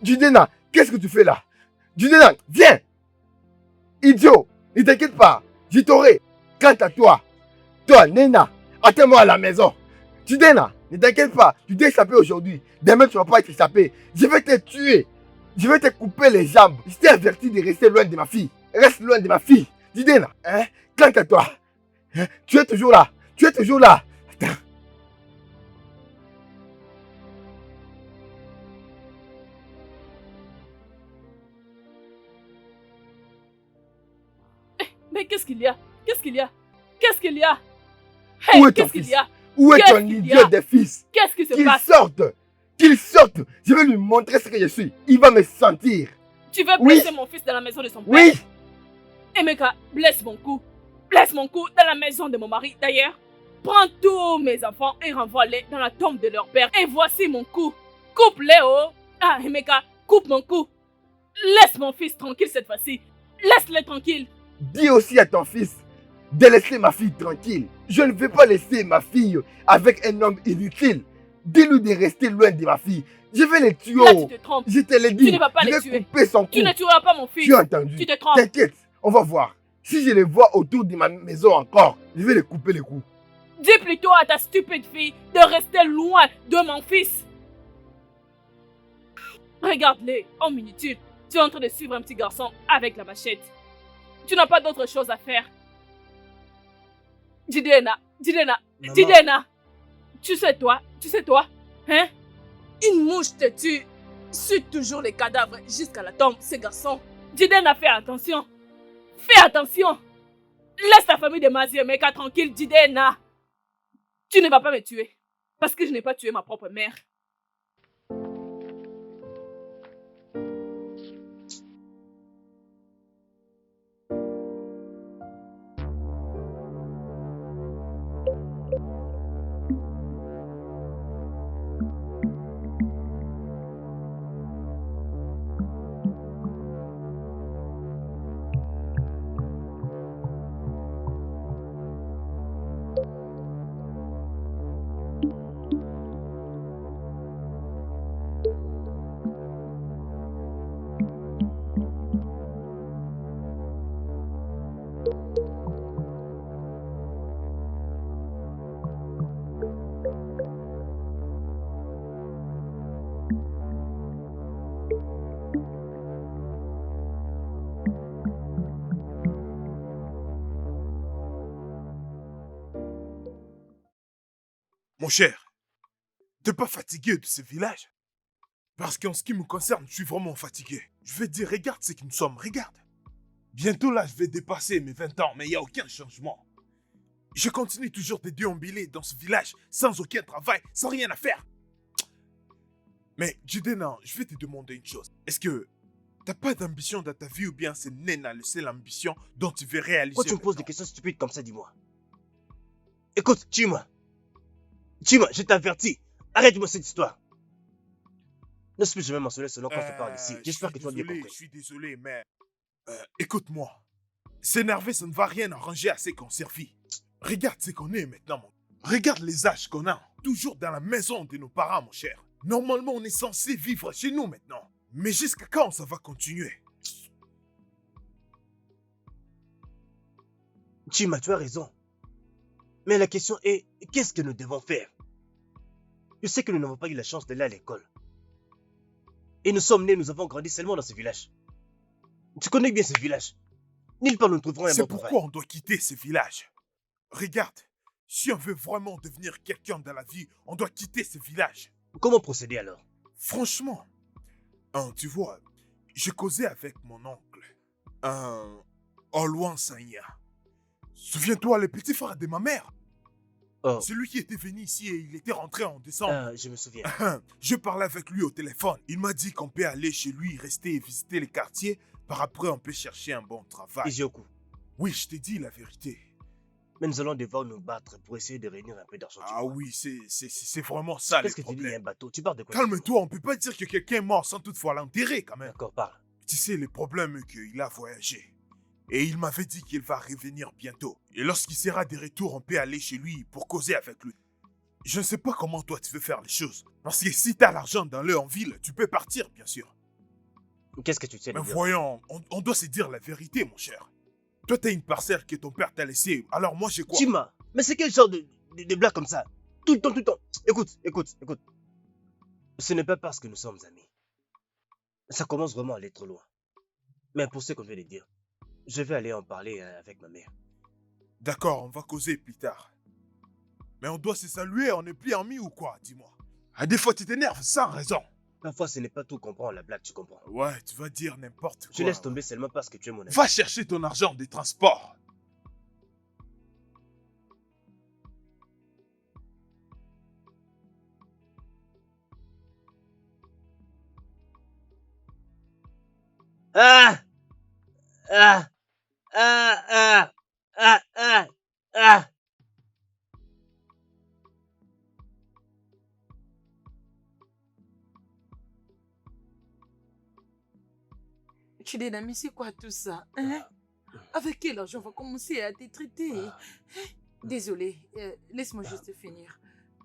Judena, qu'est-ce que tu fais là? Judena, viens! Idiot, ne t'inquiète pas, je t'aurai. Quant à toi, Nena, attends-moi à la maison. Judena, ne t'inquiète pas, tu t'es échappé aujourd'hui. Demain, tu ne vas pas être échappé. Je vais te tuer. Je vais te couper les jambes. Je t'ai averti de rester loin de ma fille. Reste loin de ma fille. Judena, hein? Quant à toi, hein? Tu es toujours là. Tu es toujours là. Attends. Mais qu'est-ce qu'il y a? Qu'est-ce qu'il y a? Qu'est-ce qu'il y a? Où Hey, est ton qu'est-ce qu'il fils? y a? Où est Qu'est-ce ton qu'il y idiot a? de fils? Qu'est-ce qui se Qu'il passe? sorte. Qu'il sorte. Je vais lui montrer ce que je suis. Il va me sentir. Tu veux Oui. blesser mon fils dans la maison de son père? Oui. Emeka, blesse mon cou. Blesse mon cou dans la maison de mon mari. D'ailleurs, prends tous mes enfants et renvoie-les dans la tombe de leur père. Et voici mon cou. Coupe-les, oh. Ah, Emeka, coupe mon cou. Laisse mon fils tranquille cette fois-ci. Laisse-le tranquille. dis aussi à ton fils de laisser ma fille tranquille. Je ne vais pas laisser ma fille avec un homme inutile. Dis-lui de rester loin de ma fille. Je vais les tuer. Là, tu te trompes. Je te l'ai dit. Tu ne vas pas je les vais tuer. couper son cou. Tu ne tueras pas mon fils. Tu as entendu? Tu te trompes. T'inquiète, on va voir. Si je les vois autour de ma maison encore, je vais les couper les coups. Dis plutôt à ta stupide fille de rester loin de mon fils. Regarde-les, homme inutile. Tu es en train de suivre un petit garçon avec la machette. Tu n'as pas d'autre chose à faire. Jidena, Jidena. Tu sais toi, hein? Une mouche te tue. Suis toujours les cadavres jusqu'à la tombe, ces garçons. Jidena, fais attention. Fais attention. Laisse ta famille de Maziemeka tranquille, Jidena. Tu ne vas pas me tuer. Parce que je n'ai pas tué ma propre mère. Mon cher, t'es pas fatigué de ce village? Parce qu'en ce qui me concerne, je suis vraiment fatigué. Je vais te dire, regarde ce que nous sommes, regarde. Bientôt là, je vais dépasser mes 20 ans, mais il n'y a aucun changement. Je continue toujours de déambuler dans ce village, sans aucun travail, sans rien à faire. Mais Jidena, je vais te demander une chose. Est-ce que t'as pas d'ambition dans ta vie ou bien c'est Nena le seul ambition dont tu veux réaliser? Pourquoi tu me poses des questions stupides comme ça, dis-moi? Écoute, Chima, je t'avertis. Arrête-moi cette histoire. Ne plus jamais mentionner ce nom quand je parle ici. J'espère que tu as bien compris. Je suis désolé, mais... écoute-moi. S'énerver, ça ne va rien arranger à ce qu'on servit. Regarde ce qu'on est maintenant, mon... Regarde les âges qu'on a. Toujours dans la maison de nos parents, mon cher. Normalement, on est censé vivre chez nous maintenant. Mais jusqu'à quand ça va continuer? Chima, tu as raison. Mais la question est, qu'est-ce que nous devons faire? Je sais que nous n'avons pas eu la chance d'aller à l'école. Et nous sommes nés, nous avons grandi seulement dans ce village. Tu connais bien ce village. Nulle part nous trouverons un bon travail. C'est pourquoi on doit quitter ce village. Regarde, si on veut vraiment devenir quelqu'un dans la vie, on doit quitter ce village. Comment procéder alors? Franchement, tu vois, je causais avec mon oncle, Olwan Sanya. Souviens-toi, le petit frère de ma mère. Oh. Celui qui était venu ici et il était rentré en décembre. Je me souviens. Je parlais avec lui au téléphone. Il m'a dit qu'on peut aller chez lui, rester et visiter les quartiers. Par après, on peut chercher un bon travail. Izioku. Oui, je t'ai dit la vérité. Mais nous allons devoir nous battre pour essayer de réunir un peu d'argent. Ah oui, c'est vraiment ça le problème. Qu'est-ce que tu dis, il y a un bateau? Tu parles de quoi? Calme-toi, on peut pas dire que quelqu'un est mort sans toutefois l'enterrer quand même. D'accord, parle. Tu sais, le problème est qu'il a voyagé. Et il m'avait dit qu'il va revenir bientôt. Et lorsqu'il sera de retour, on peut aller chez lui pour causer avec lui. Je ne sais pas comment toi tu veux faire les choses. Parce que si t'as l'argent dans le en ville, tu peux partir, bien sûr. Qu'est-ce que tu sais de Mais dire? voyons, on doit se dire la vérité, mon cher. Toi, t'as une parcelle que ton père t'a laissée. Alors moi, j'ai quoi? Chima, mais c'est quel genre de blague comme ça? Tout le temps. Écoute. Ce n'est pas parce que nous sommes amis. Ça commence vraiment à aller trop loin. Mais pour ce qu'on vient de dire, je vais aller en parler avec ma mère. D'accord, on va causer plus tard. Mais on doit se saluer, on n'est plus amis ou quoi, dis-moi. À des fois, tu t'énerves sans raison. Parfois, ce n'est pas tout comprendre la blague, tu comprends. Ouais, tu vas dire n'importe quoi. Tu laisses tomber seulement parce que tu es mon ami. Va chercher ton argent des transports. Ah! Chidena, mais c'est quoi tout ça, hein? avec quel argent on va commencer à te traiter? Désolé, laisse-moi juste finir.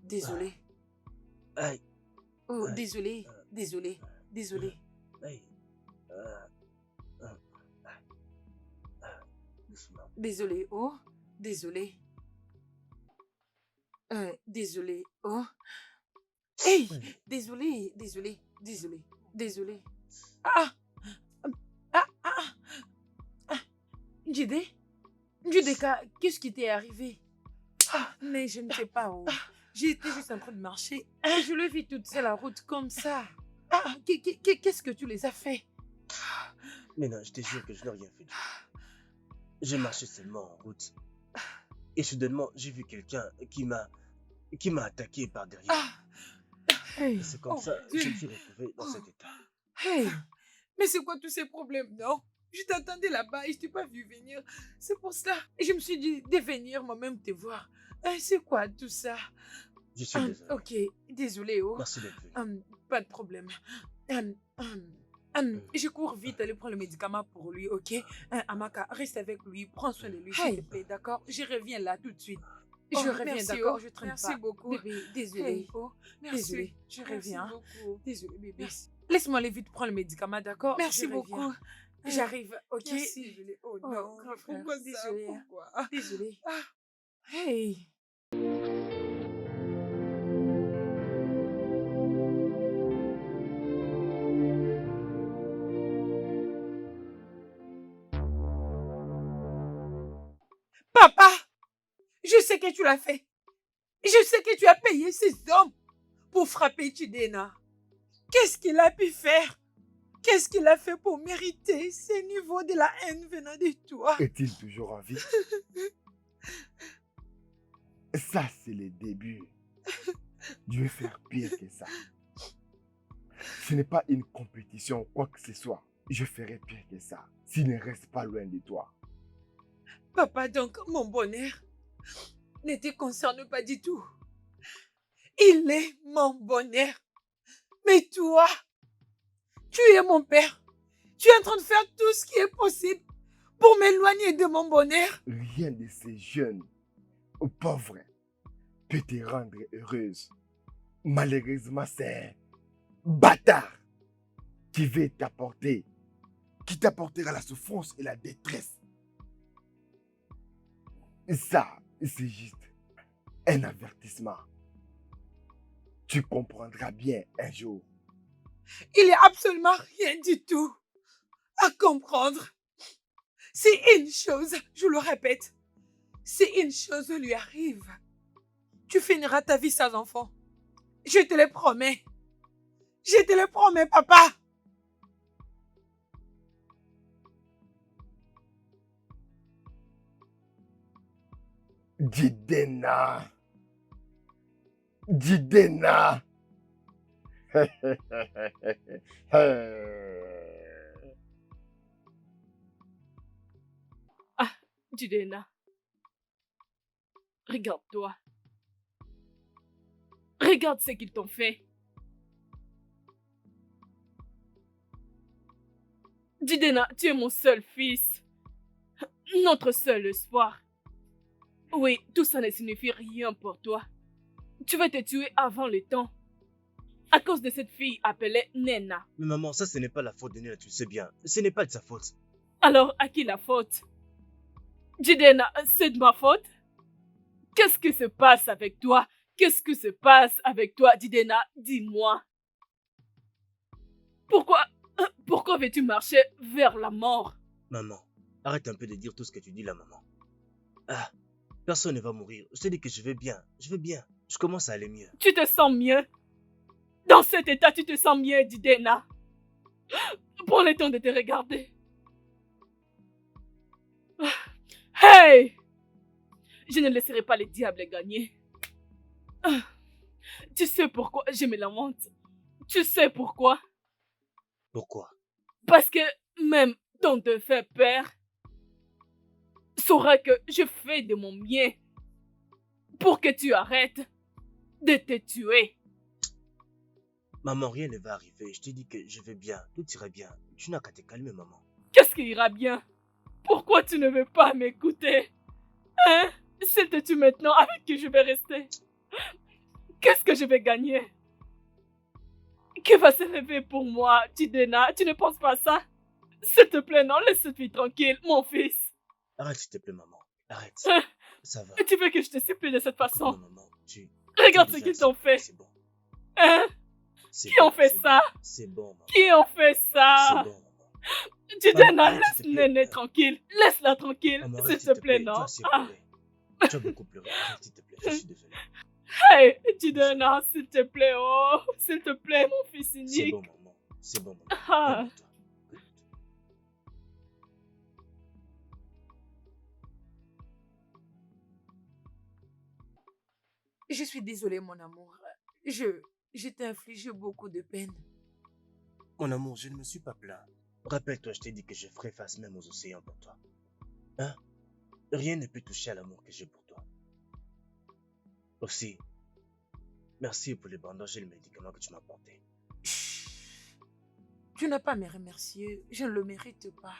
Désolé. Aïe, Oh, aïe, désolé, désolé, désolé. aïe. Doucement. Désolé, oh, désolé. Désolé, oh. Hey, désolé, désolé, désolé, désolé. Ah, ah, ah, ah. Jide, Judeka, qu'est-ce qui t'est arrivé? Mais je ne sais pas où. J'étais juste en train de marcher et je le vis toute seule la route comme ça. Qu'est-ce que tu les as fait? Mais non, je te jure que je n'ai rien fait du tout. J'ai marché seulement en route. Et soudainement, j'ai vu quelqu'un qui m'a attaqué par derrière. Hey, Et c'est comme oh, ça que Dieu. je me suis retrouvé dans cet état. Hey, mais c'est quoi tous ces problèmes, non? Je t'attendais là-bas et je t'ai pas vu venir. C'est pour ça. Et je me suis dit de venir moi-même te voir. C'est quoi tout ça? Je suis désolé. Ok, désolé, oh. Merci d'être venu. Pas de problème. Je cours vite aller prendre le médicament pour lui, ok? Amaka, reste avec lui, prends soin de lui, s'il te plaît, d'accord? Je reviens là tout de suite. Je reviens, merci, d'accord? oh. Je traîne Merci pas. beaucoup. Bébé, désolé. Hey, oh, merci. Désolé, je Merci reviens. beaucoup. Désolé, bébé. Merci. Laisse-moi aller vite prendre le médicament, d'accord? Merci Je reviens. beaucoup. J'arrive, ok? Merci. Désolé. Oh Oh, non, grand frère. pourquoi ça? Désolé. Pourquoi? Désolé. Ah. Hey. Papa, je sais que tu l'as fait. Je sais que tu as payé ces hommes pour frapper Chidena. Qu'est-ce qu'il a pu faire? Qu'est-ce qu'il a fait pour mériter ce niveau de la haine venant de toi? Est-il toujours en vie? Ça, c'est le début. Je vais faire pire que ça. Ce n'est pas une compétition ou quoi que ce soit. Je ferai pire que ça, s'il ne reste pas loin de toi. Papa, donc mon bonheur ne te concerne pas du tout. Il est mon bonheur. Mais toi, tu es mon père. Tu es en train de faire tout ce qui est possible pour m'éloigner de mon bonheur. Rien de ces jeunes ou pauvres peut te rendre heureuse. Malheureusement, c'est un bâtard qui veut t'apporter, qui t'apportera la souffrance et la détresse. Et ça, c'est juste un avertissement. Tu comprendras bien un jour. Il n'y a absolument rien du tout à comprendre. Si une chose, je le répète, si une chose lui arrive, tu finiras ta vie sans enfant. Je te le promets. Je te le promets, papa. Jidena. Jidena. Jidena, regarde-toi. Regarde ce qu'ils t'ont fait. Jidena, tu es mon seul fils. Notre seul espoir. Oui, tout ça ne signifie rien pour toi. Tu vas te tuer avant le temps. À cause de cette fille appelée Nena. Mais maman, ça ce n'est pas la faute de Nena, tu le sais bien. Ce n'est pas de sa faute. Alors, à qui la faute? Jidena, c'est de ma faute? Qu'est-ce qui se passe avec toi? Qu'est-ce qui se passe avec toi, Jidena? Dis-moi. Pourquoi veux-tu marcher vers la mort? Maman, arrête un peu de dire tout ce que tu dis là, maman. Ah, personne ne va mourir. Je te dis que je vais bien. Je vais bien. Je commence à aller mieux. Tu te sens mieux? Dans cet état, tu te sens mieux, Jidena? Prends le temps de te regarder. Hey! Je ne laisserai pas le diable gagner. Tu sais pourquoi je me lamente? Tu sais pourquoi? Pourquoi? Parce que même ton défunt père saura que je fais de mon mieux pour que tu arrêtes de te tuer. Maman, rien ne va arriver. Je te dis que je vais bien. Tout ira bien. Tu n'as qu'à te calmer, maman. Qu'est-ce qui ira bien? Pourquoi tu ne veux pas m'écouter? Hein? S'il te tue maintenant, avec qui je vais rester? Qu'est-ce que je vais gagner? Qui va se lever pour moi, Jidena? Tu ne penses pas à ça? S'il te plaît, non, laisse cette fille tranquille, mon fils. Arrête, s'il te plaît, maman. Arrête. Hein? Ça va. Tu veux que je te supplie de cette façon? Écoute-moi, maman. Regarde ce qu'ils t'ont fait. C'est bon. Hein? C'est Qui bon, ont fait c'est ça? bon. C'est bon, maman. Qui ont fait C'est ça? bon, maman. Jidena, Arrête, laisse s'il te plaît. Néné tranquille. Laisse-la tranquille, Maman, s'il arrête, te plaît, non? Tu as assez Ah. pleuré. Tu as beaucoup pleuré. Arrête, s'il te plaît. Je suis désolé. Hey, Jidena, s'il te plaît, oh, s'il te plaît, mon fils C'est unique. bon, maman. C'est bon, maman. Ah. Calme-toi. Je suis désolée, mon amour. Je t'ai infligé beaucoup de peine. Mon amour, je ne me suis pas plaint. Rappelle-toi, je t'ai dit que je ferais face même aux océans pour toi. Hein? Rien ne peut toucher à l'amour que j'ai pour toi. Aussi, merci pour les bandages et les médicaments que tu m'as apportés. Tu n'as pas à me remercier. Je ne le mérite pas.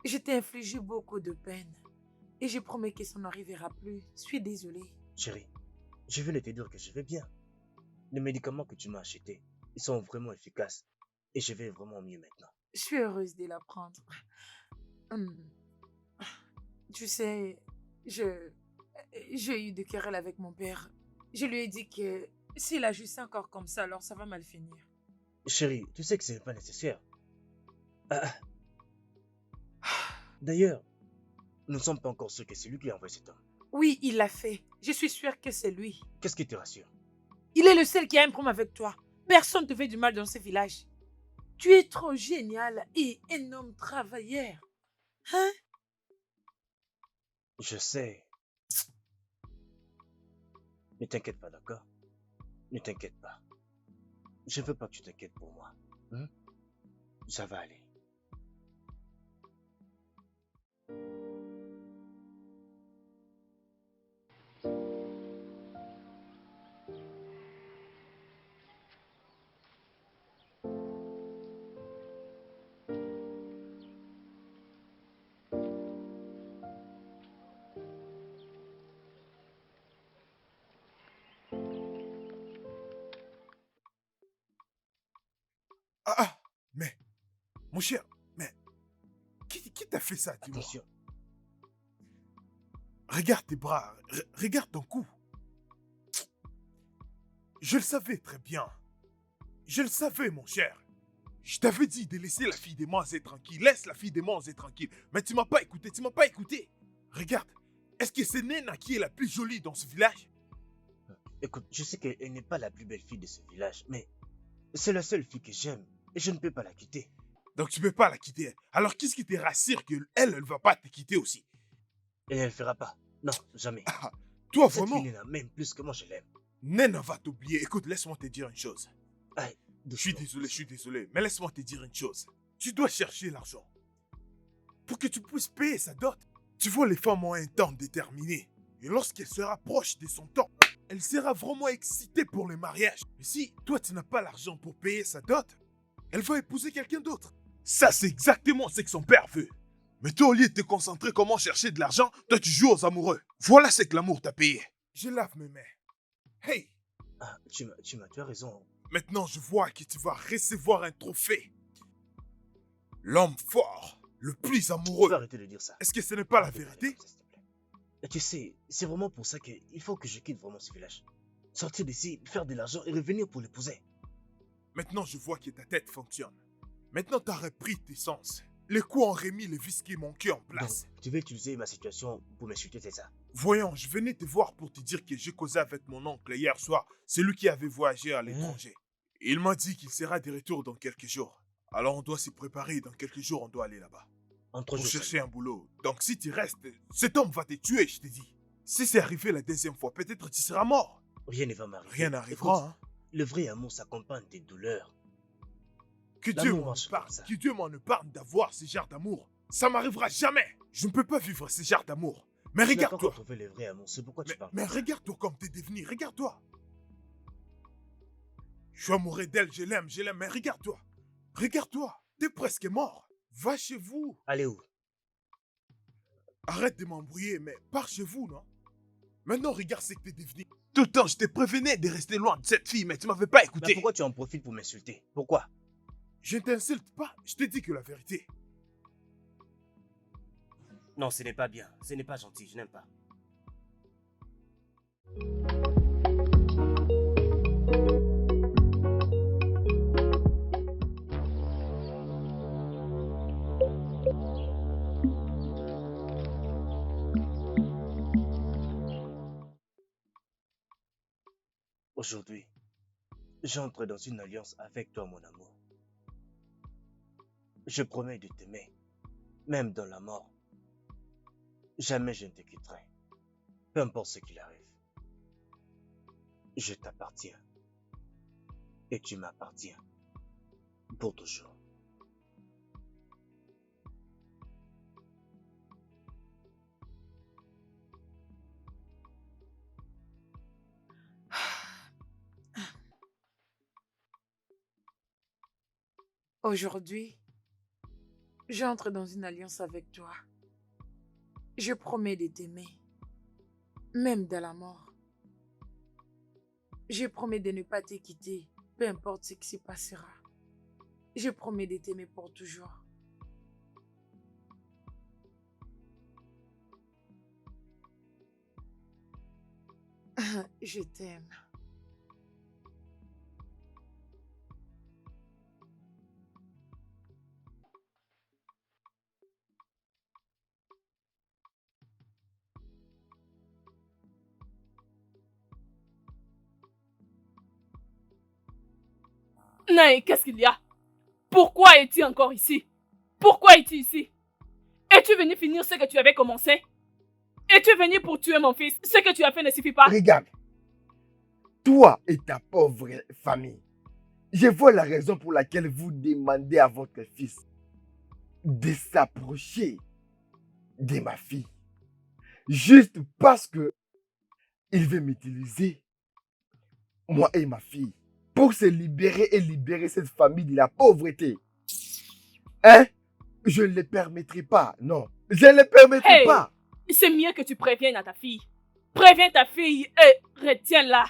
Je t'ai infligé beaucoup de peine. Et je promets que ça n'arrivera plus. Je suis désolée. Chérie, je venais te dire que je vais bien. Les médicaments que tu m'as achetés, ils sont vraiment efficaces. Et je vais vraiment mieux maintenant. Je suis heureuse de l'apprendre. Tu sais, j'ai eu des querelles avec mon père. Je lui ai dit que s'il agissait encore comme ça, alors ça va mal finir. Chérie, tu sais que ce n'est pas nécessaire. Ah. D'ailleurs, nous ne sommes pas encore sûrs que c'est lui qui a envoyé cet homme. Oui, il l'a fait. Je suis sûre que c'est lui. Qu'est-ce qui te rassure? Il est le seul qui a un problème avec toi. Personne ne te fait du mal dans ce village. Tu es trop génial et un homme travailleur. Hein? Je sais. Ne t'inquiète pas, d'accord? Ne t'inquiète pas. Je veux pas que tu t'inquiètes pour moi. Hein? Ça va aller. Mais, mon cher, mais, qui t'a fait ça, dis-moi? Attention. Regarde tes bras, regarde ton cou. Je le savais très bien. Je le savais, mon cher. Je t'avais dit de laisser la fille des Manzé tranquille. Laisse la fille des Manzé tranquille. Mais tu m'as pas écouté, tu m'as pas écouté. Regarde, est-ce que c'est Nena qui est la plus jolie dans ce village? Écoute, je sais qu'elle n'est pas la plus belle fille de ce village, mais c'est la seule fille que j'aime et je ne peux pas la quitter. Donc tu peux pas la quitter. Alors qu'est-ce qui te rassure qu'elle, elle va pas te quitter aussi? Et elle ne le fera pas. Non, jamais. Ah, toi Cette vraiment, fille Nena m'aime plus que moi je l'aime. Nena va t'oublier. Écoute, laisse-moi te dire une chose. Aïe, Je suis désolé, mais laisse-moi te dire une chose. Tu dois chercher l'argent. Pour que tu puisses payer sa dot. Tu vois, les femmes ont un temps déterminé. Et lorsqu'elle se rapproche de son temps, elle sera vraiment excitée pour le mariage. Mais si toi, tu n'as pas l'argent pour payer sa dot, elle va épouser quelqu'un d'autre. Ça, c'est exactement ce que son père veut. Mais toi, au lieu de te concentrer comment chercher de l'argent, toi, tu joues aux amoureux. Voilà ce que l'amour t'a payé. Je lave mes mains. Hey! Ah, tu as raison. Maintenant, je vois que tu vas recevoir un trophée. L'homme fort, le plus Tu peux amoureux. arrêter de dire ça. Est-ce que ce n'est pas la Arrête de vérité? parler comme ça, s'il te plaît. Et tu sais, c'est vraiment pour ça qu'il faut que je quitte vraiment ce village. Sortir d'ici, faire de l'argent et revenir pour l'épouser. Maintenant, je vois que ta tête fonctionne. Maintenant, tu as repris tes sens. Les coups ont remis le vice qui manquait en Donc, place. tu veux utiliser ma situation pour m'insulter, c'est ça? Voyons, je venais te voir pour te dire que j'ai causé avec mon oncle hier soir, celui qui avait voyagé à l'étranger. Il m'a dit qu'il sera de retour dans quelques jours. Alors on doit s'y préparer, dans quelques jours on doit aller là-bas. En 3 Pour jours. chercher un boulot. Donc si tu restes, cet homme va te tuer, je te dis. Si c'est arrivé la deuxième fois, peut-être tu seras mort. Rien ne va m'arriver. Rien n'arrivera, Écoute, hein. le vrai amour s'accompagne des douleurs. Que Dieu L'amour m'en marche épargne, comme ça. que Dieu m'en épargne d'avoir ce genre d'amour. Ça m'arrivera jamais. Je ne peux pas vivre ce genre d'amour. Mais Tu n'as pas regarde-toi. encore trouvé le vrai amour, c'est pourquoi tu parles. Mais regarde-toi comme t'es devenu, regarde-toi. Je suis amoureux d'elle, je l'aime, mais regarde-toi. Regarde-toi, t'es presque mort. Va chez vous. Allez où? Arrête de m'embrouiller, mais pars chez vous, non? Maintenant, regarde ce que t'es devenu. Tout le temps, je te prévenais de rester loin de cette fille, mais tu m'avais pas Mais écouté. pourquoi tu en profites pour m'insulter? Pourquoi? Je ne t'insulte pas, je te dis que la vérité. Non, ce n'est pas bien. Ce n'est pas gentil, je n'aime pas. Aujourd'hui, j'entre dans une alliance avec toi, mon amour. Je promets de t'aimer, même dans la mort. Jamais je ne te quitterai, peu importe ce qu'il arrive. Je t'appartiens et tu m'appartiens pour toujours. Aujourd'hui, j'entre dans une alliance avec toi. Je promets de t'aimer, même dans la mort. Je promets de ne pas te quitter, peu importe ce qui se passera. Je promets de t'aimer pour toujours. Je t'aime. Naï, qu'est-ce qu'il y a? Pourquoi es-tu encore ici? Pourquoi es-tu ici? Es-tu venu finir ce que tu avais commencé? Es-tu venu pour tuer mon fils? Ce que tu as fait ne suffit pas. Regarde, toi et ta pauvre famille, je vois la raison pour laquelle vous demandez à votre fils de s'approcher de ma fille. Juste parce que il veut m'utiliser, moi et ma fille, pour se libérer et libérer cette famille de la pauvreté. Hein? Je ne le permettrai pas, non. Je ne le permettrai Hey, pas. c'est mieux que tu préviennes à ta fille. Préviens ta fille et retiens-la.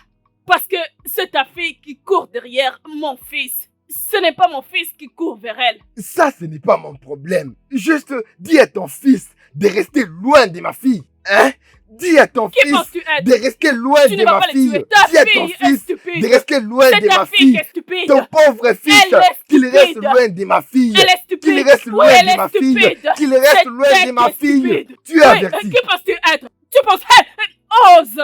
Parce que c'est ta fille qui court derrière mon fils. Ce n'est pas mon fils qui court vers elle. Ça, ce n'est pas mon problème. Juste dis à ton fils de rester loin de ma fille. Hein? Dis à ton Qui fils penses-tu être? de rester loin Tu de ne vas ma pas le fille. tuer. Ta Dis à ton fille est fils stupide. de rester loin C'est de ta ma fille qui fille. est stupide. Ton pauvre fils, Elle est qu'il reste stupide. loin de ma fille. Elle est stupide. Qu'il reste loin Oui, elle de est ma fille. stupide. Qu'il reste Cette loin tête de ma est fille. stupide. Tu es Oui, averti. qui penses-tu être? Tu penses, ose.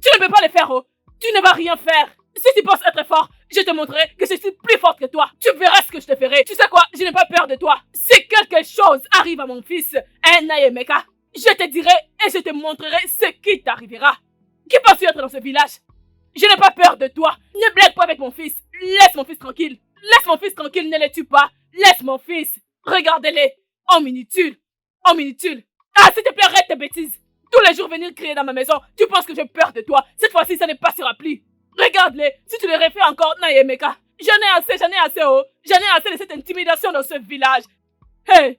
Tu ne peux pas le faire, oh. Tu ne vas rien faire. Si tu penses être fort, je te montrerai que je suis plus forte que toi. Tu verras ce que je te ferai. Tu sais quoi? Je n'ai pas peur de toi. Si quelque chose arrive à mon fils, Nayemeka, je te dirai et je te montrerai ce qui t'arrivera. Qui penses-tu être dans ce village? Je n'ai pas peur de toi. Ne blague pas avec mon fils. Laisse mon fils tranquille. Laisse mon fils tranquille, ne le tue pas. Laisse mon fils. Regardez-les. En minutule. En minutule. Ah, s'il te plaît, arrête tes bêtises. Tous les jours venir crier dans ma maison. Tu penses que j'ai peur de toi. Cette fois-ci, ça ne passera plus. Regarde-les. Si tu les refais encore, Nayemeka. J'en ai assez, oh. J'en ai assez de cette intimidation dans ce village. Hey.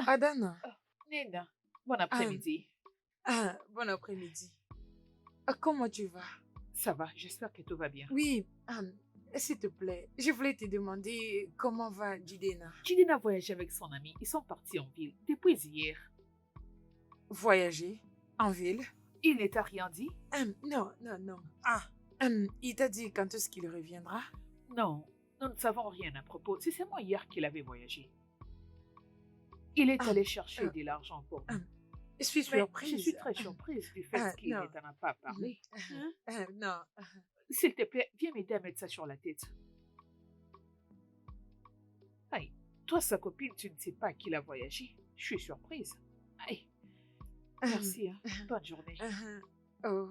Adana. Nena, bon après-midi. Bon après-midi. Comment tu vas? Ça va, j'espère que tout va bien. Oui, s'il te plaît, je voulais te demander comment va Jidena. Jidena voyage avec son ami. Ils sont partis en ville depuis hier. Voyager en ville? Il ne t'a rien dit? Non. Il t'a dit quand est-ce qu'il reviendra? Non, nous ne savons rien à propos. C'est seulement hier qu'il avait voyagé. Il est allé chercher de l'argent pour nous. Je suis Mais surprise. je suis très surprise du fait qu'il non. ne t'en a pas parlé. Non. S'il te plaît, viens m'aider à mettre ça sur la tête. Aïe, toi, sa copine, tu ne sais pas qu'il a voyagé. Je suis surprise. Aïe, merci, hein. Bonne journée. Oh.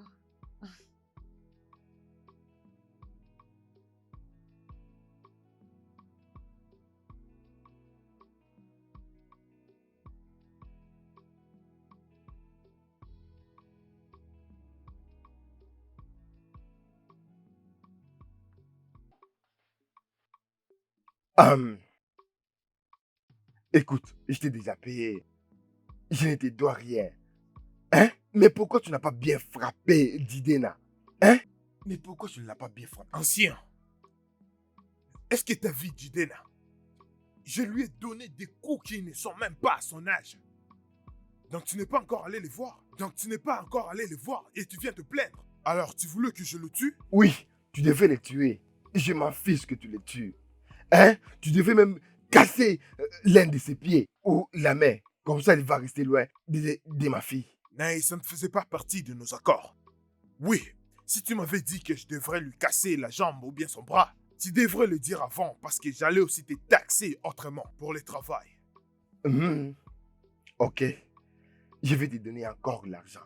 Écoute, je t'ai déjà payé. Je ne te dois rien. Hein? Mais pourquoi tu n'as pas bien frappé Jidena? Hein? Mais pourquoi tu ne l'as pas bien frappé? Ancien, est-ce que tu as vu Jidena? Je lui ai donné des coups qui ne sont même pas à son âge. Donc tu n'es pas encore allé les voir. Et tu viens te plaindre. Alors tu voulais que je le tue? Oui, tu devais les tuer. Je m'en fiche que tu les tues. Hein? Tu devais même casser l'un de ses pieds ou la main. Comme ça, il va rester loin de ma fille. Mais ça ne faisait pas partie de nos accords. Oui, si tu m'avais dit que je devrais lui casser la jambe ou bien son bras, tu devrais le dire avant parce que j'allais aussi te taxer autrement pour le travail. Ok, je vais te donner encore l'argent.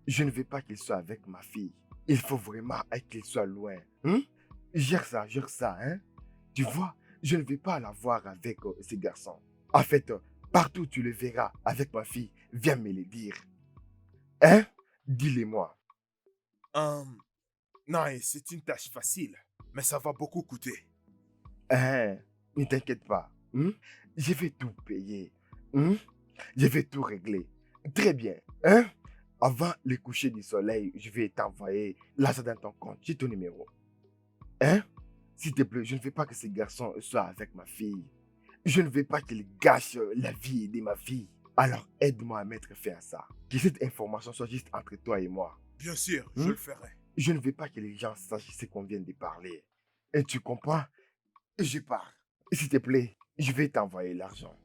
Je ne veux pas qu'il soit avec ma fille. Il faut vraiment qu'il soit loin. Gère ça, hein? Tu vois, je ne vais pas la voir avec ces garçons. En fait, partout où tu le verras avec ma fille, viens me le dire. Hein? Dis-le-moi. Non, c'est une tâche facile, mais ça va beaucoup coûter. Ne t'inquiète pas. Je vais tout payer. Je vais tout régler. Très bien. Avant le coucher du soleil, je vais t'envoyer l'argent dans ton compte. J'ai ton numéro. S'il te plaît, je ne veux pas que ces garçons soient avec ma fille. Je ne veux pas qu'ils gâchent la vie de ma fille. Alors aide-moi à mettre fin à ça. Que cette information soit juste entre toi et moi. Bien sûr, je le ferai. Je ne veux pas que les gens sachent ce qu'on vient de parler. Et tu comprends? Je pars. S'il te plaît, je vais t'envoyer l'argent.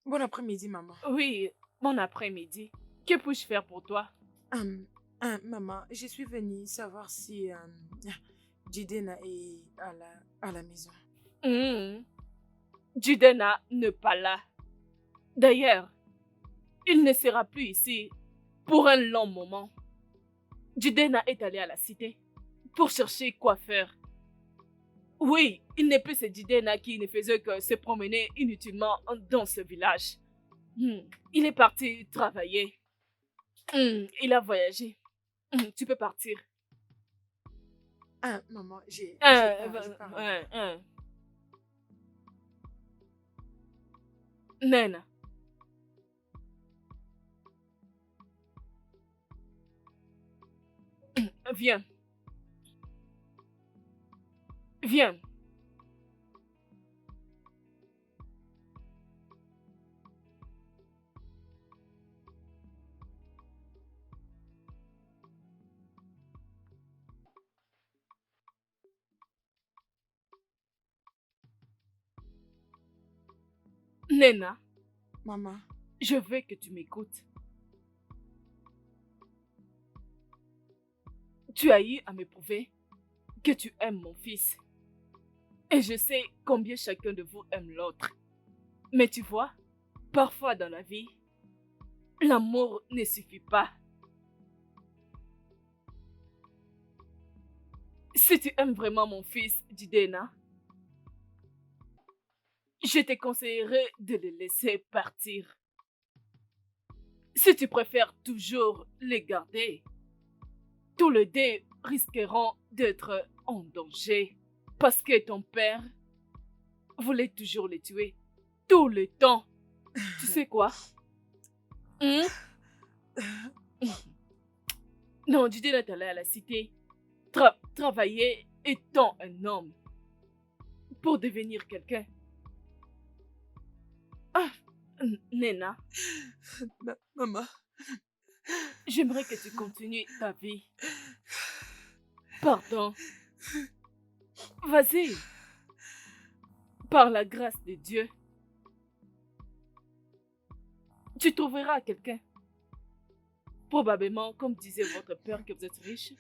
Bon après-midi, maman. Oui, bon après-midi. Que puis-je faire pour toi? Maman, je suis venue savoir si Jidena est à la maison. Jidena n'est pas là. D'ailleurs, il ne sera plus ici pour un long moment. Jidena est allé à la cité pour chercher quoi faire. Oui, il n'est plus ce Jidena qui ne faisait que se promener inutilement dans ce village. Il est parti travailler. Il a voyagé. Tu peux partir. Maman, je pars. Nena. Viens. Viens. Nena, Maman. je veux que tu m'écoutes. Tu as eu à me prouver que tu aimes mon fils. Et je sais combien chacun de vous aime l'autre. Mais tu vois, Parfois dans la vie, l'amour ne suffit pas. Si tu aimes vraiment mon fils, Jidena, je te conseillerais de le laisser partir. Si tu préfères toujours les garder, tous les deux risqueront d'être en danger parce que ton père voulait toujours les tuer tout le temps. Tu sais quoi? Non, Jidena est allé à la cité travailler étant un homme pour devenir quelqu'un. Ah, Nena, Maman, j'aimerais que tu continues ta vie. Pardon. Vas-y. Par la grâce de Dieu, tu trouveras quelqu'un. Probablement, comme disait votre père, que vous êtes riche,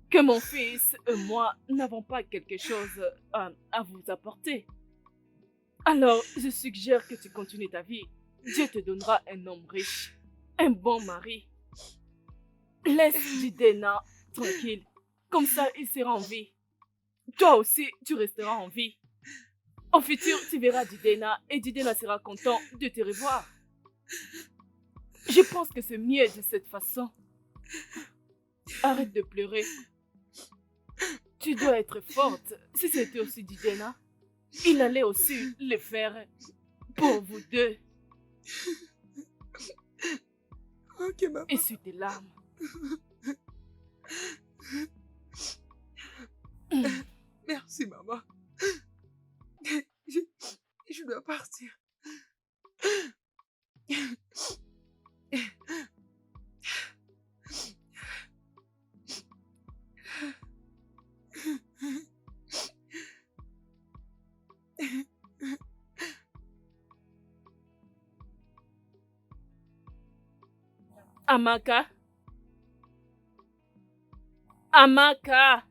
que mon fils et moi n'avons pas quelque chose à vous apporter. Alors, je suggère que tu continues ta vie. Dieu te donnera un homme riche, un bon mari. Laisse Jidena tranquille. Comme ça, il sera en vie. Toi aussi, tu resteras en vie. Au futur, tu verras Jidena et Jidena sera content de te revoir. Je pense que c'est mieux de cette façon. Arrête de pleurer. Tu dois être forte. Si c'était aussi Jidena, il allait aussi le faire pour vous deux. ok, maman. Essuie tes larmes. Merci, maman. Je dois partir. Amaka. Amaka.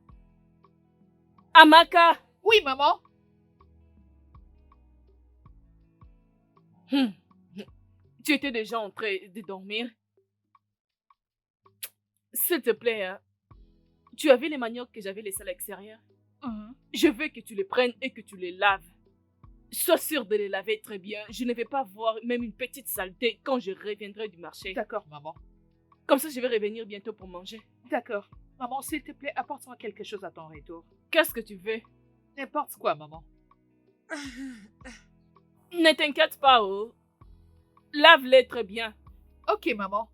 Amaka. Oui, maman. Tu étais déjà en train de dormir. S'il te plaît, hein, tu as vu les maniocs que j'avais laissés à l'extérieur? Je veux que tu les prennes et que tu les laves. Sois sûr de les laver très bien. Je ne vais pas voir même une petite saleté quand je reviendrai du marché. D'accord, maman. Comme ça, je vais revenir bientôt pour manger. D'accord. Maman, s'il te plaît, apporte-moi quelque chose à ton retour. Qu'est-ce que tu veux? N'importe quoi, maman. Ne t'inquiète pas, oh. Lave-les très bien. Ok, maman.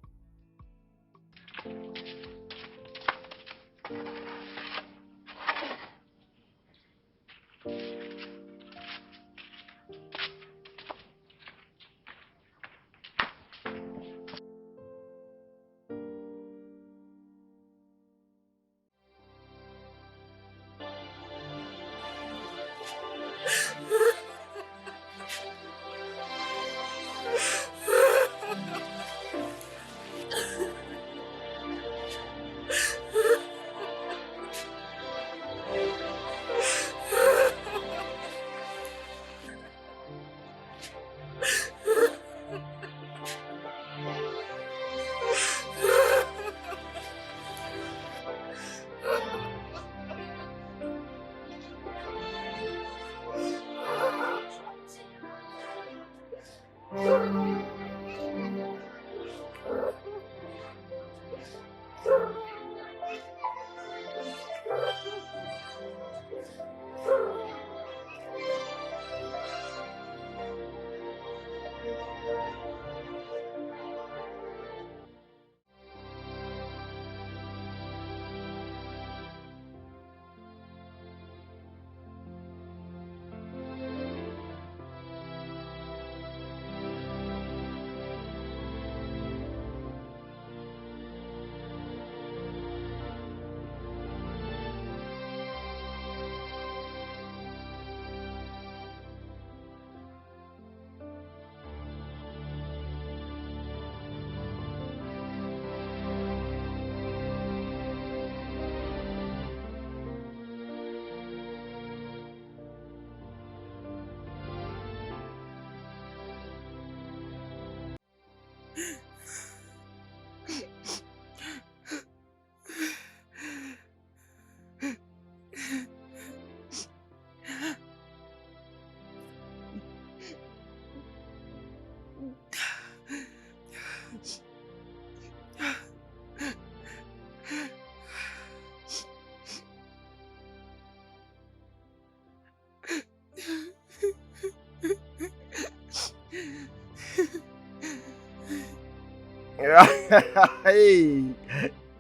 Hey!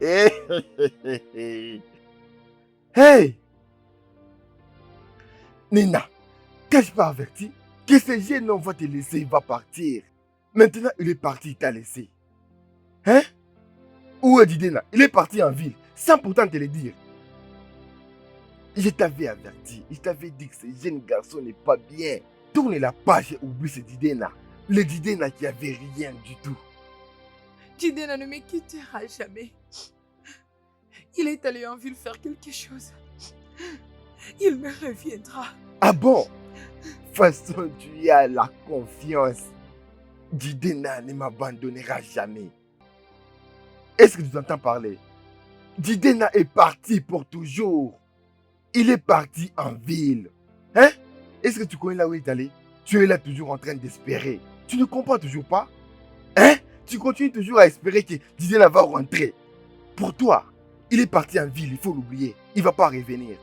Hey! Hey! Nina, t'ai-je pas averti que ce jeune homme va te laisser, il va partir. Maintenant, il est parti, il t'a laissé. Hein? Où est Didena? Il est parti en ville, sans pourtant te le dire. Je t'avais averti, je t'avais dit que ce jeune garçon n'est pas bien. Tourne la page et oublie ce Didena. Le Didena qui avait rien du tout. Jidena ne me quittera jamais. Il est allé en ville faire quelque chose. Il me reviendra. Ah bon? Façon, tu as la confiance. Didena ne m'abandonnera jamais. Est-ce que tu entends parler? Didena est parti pour toujours. Il est parti en ville. Hein? Est-ce que tu connais là où il est allé? Tu es là toujours en train d'espérer. Tu ne comprends toujours pas? Hein? Tu continues toujours à espérer que Didena va rentrer. Pour toi, il est parti en ville, il faut l'oublier. Il ne va pas revenir.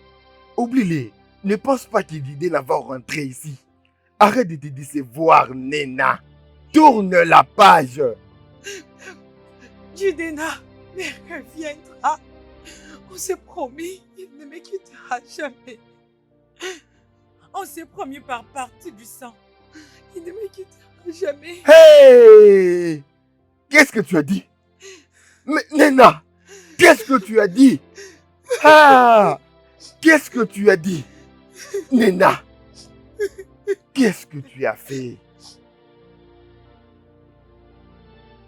Oublie-le. Ne pense pas que Didena va rentrer ici. Arrête de te décevoir, Nena. Tourne la page. Jidena me reviendra. On s'est promis, il ne me quittera jamais. On s'est promis par partie du sang. Il ne me quittera jamais. Hey! Qu'est-ce que tu as dit? Mais Nena, qu'est-ce que tu as dit? Ah! Qu'est-ce que tu as dit? Nena, qu'est-ce que tu as fait?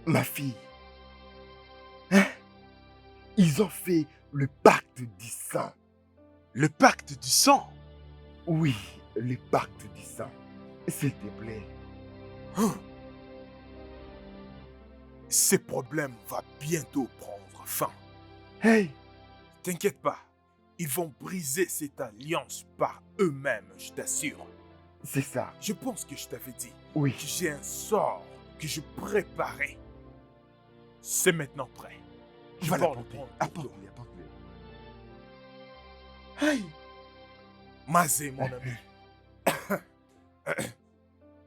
Ma fille, hein? Ils ont fait le pacte du sang. Le pacte du sang. Oui, le pacte du sang. S'il te plaît. Hein? Ces problèmes vont bientôt prendre fin. Hey! T'inquiète pas, ils vont briser cette alliance par eux-mêmes, je t'assure. C'est ça. Je pense que je t'avais dit Oui. que j'ai un sort que je préparais. C'est maintenant prêt. Je Va vais le l'apporter. prendre. Apporte-le, apporte-le. Hey! Mazé, mon ami.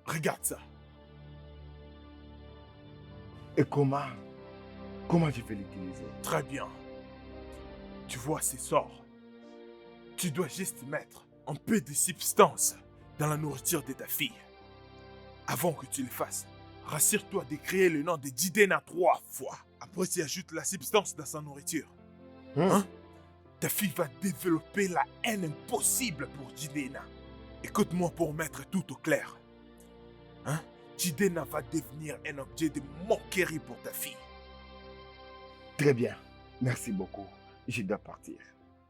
Regarde ça. Et comment je vais l'utiliser? Très bien. Tu vois ces sorts. Tu dois juste mettre un peu de substance dans la nourriture de ta fille. Avant que tu le fasses, rassure-toi de créer le nom de Didena 3 fois. Après, tu ajoutes la substance dans sa nourriture. Hein? Ta fille va développer la haine impossible pour Didena. Écoute-moi pour mettre tout au clair. Hein? Didena va devenir un objet de moquerie pour ta fille. Très bien. Merci beaucoup. Je dois partir.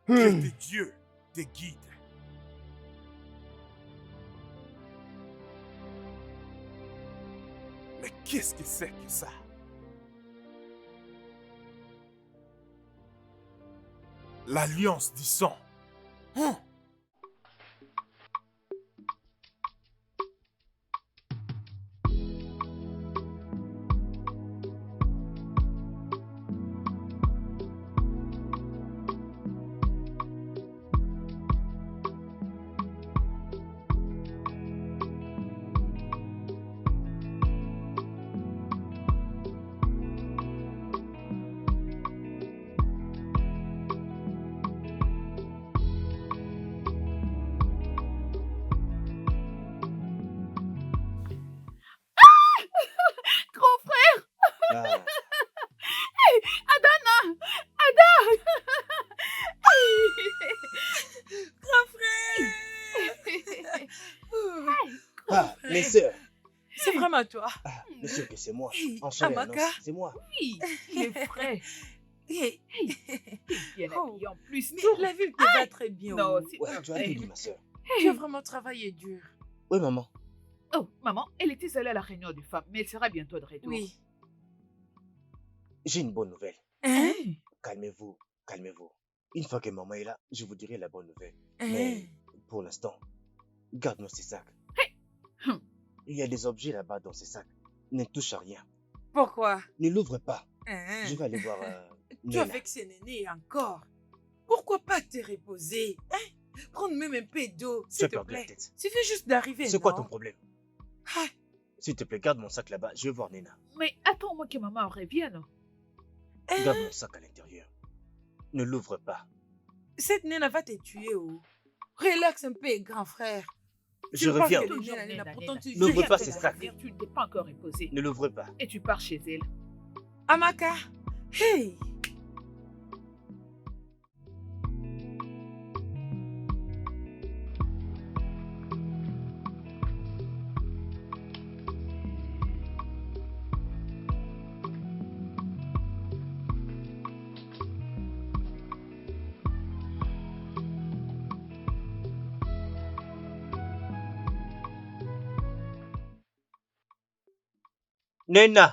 Que tes dieux te guident. Mais qu'est-ce que c'est que ça? L'alliance du sang. Hein? Grand frère! Ah, Adana! Ada! Grand frère! ah, mes sœurs. C'est vraiment toi. Ah, bien sûr que c'est moi. Hey, Enchanté, Amaka. non, c'est moi. Oui, il est frais. Hey, T'es bien Oh. habillé en plus. mais la ville te va très bien. Non, oh. c'est Ouais, tu as tout dit, ma sœur. Tu as vraiment travaillé dur. Oui, maman. Oh, maman, elle était allée à la réunion des femmes, mais elle sera bientôt de retour. Oui. J'ai une bonne nouvelle. Hein? Calmez-vous, calmez-vous. Une fois que maman est là, je vous dirai la bonne nouvelle. Hein? Mais pour l'instant, garde-moi ces sacs. Hum. Il y a des objets là-bas dans ces sacs. Ne touche à rien. Pourquoi? Ne l'ouvre pas. Hein? Je vais aller voir Tu as Nena. vexé Néné encore. Pourquoi pas te reposer? Hein? Prendre même un peu d'eau, Tu s'il as te perdu la plaît. tête. Suffit juste d'arriver, C'est quoi non? ton problème? Ah, S'il te plaît, garde mon sac là-bas. Je vais voir Nena. Mais attends-moi que maman revienne. Garde mon sac à l'intérieur. Ne l'ouvre pas. Cette Nena va te tuer, oh. Relax un peu, grand frère. Je Tu penses reviens. que Toujours Nena, Nena, pourtant, Nena. tu N'ouvre viens pas de ces la sacs. dire. Tu ne t'es pas encore reposé. Ne l'ouvre pas. Et tu pars chez elle. Amaka, hey! Nena!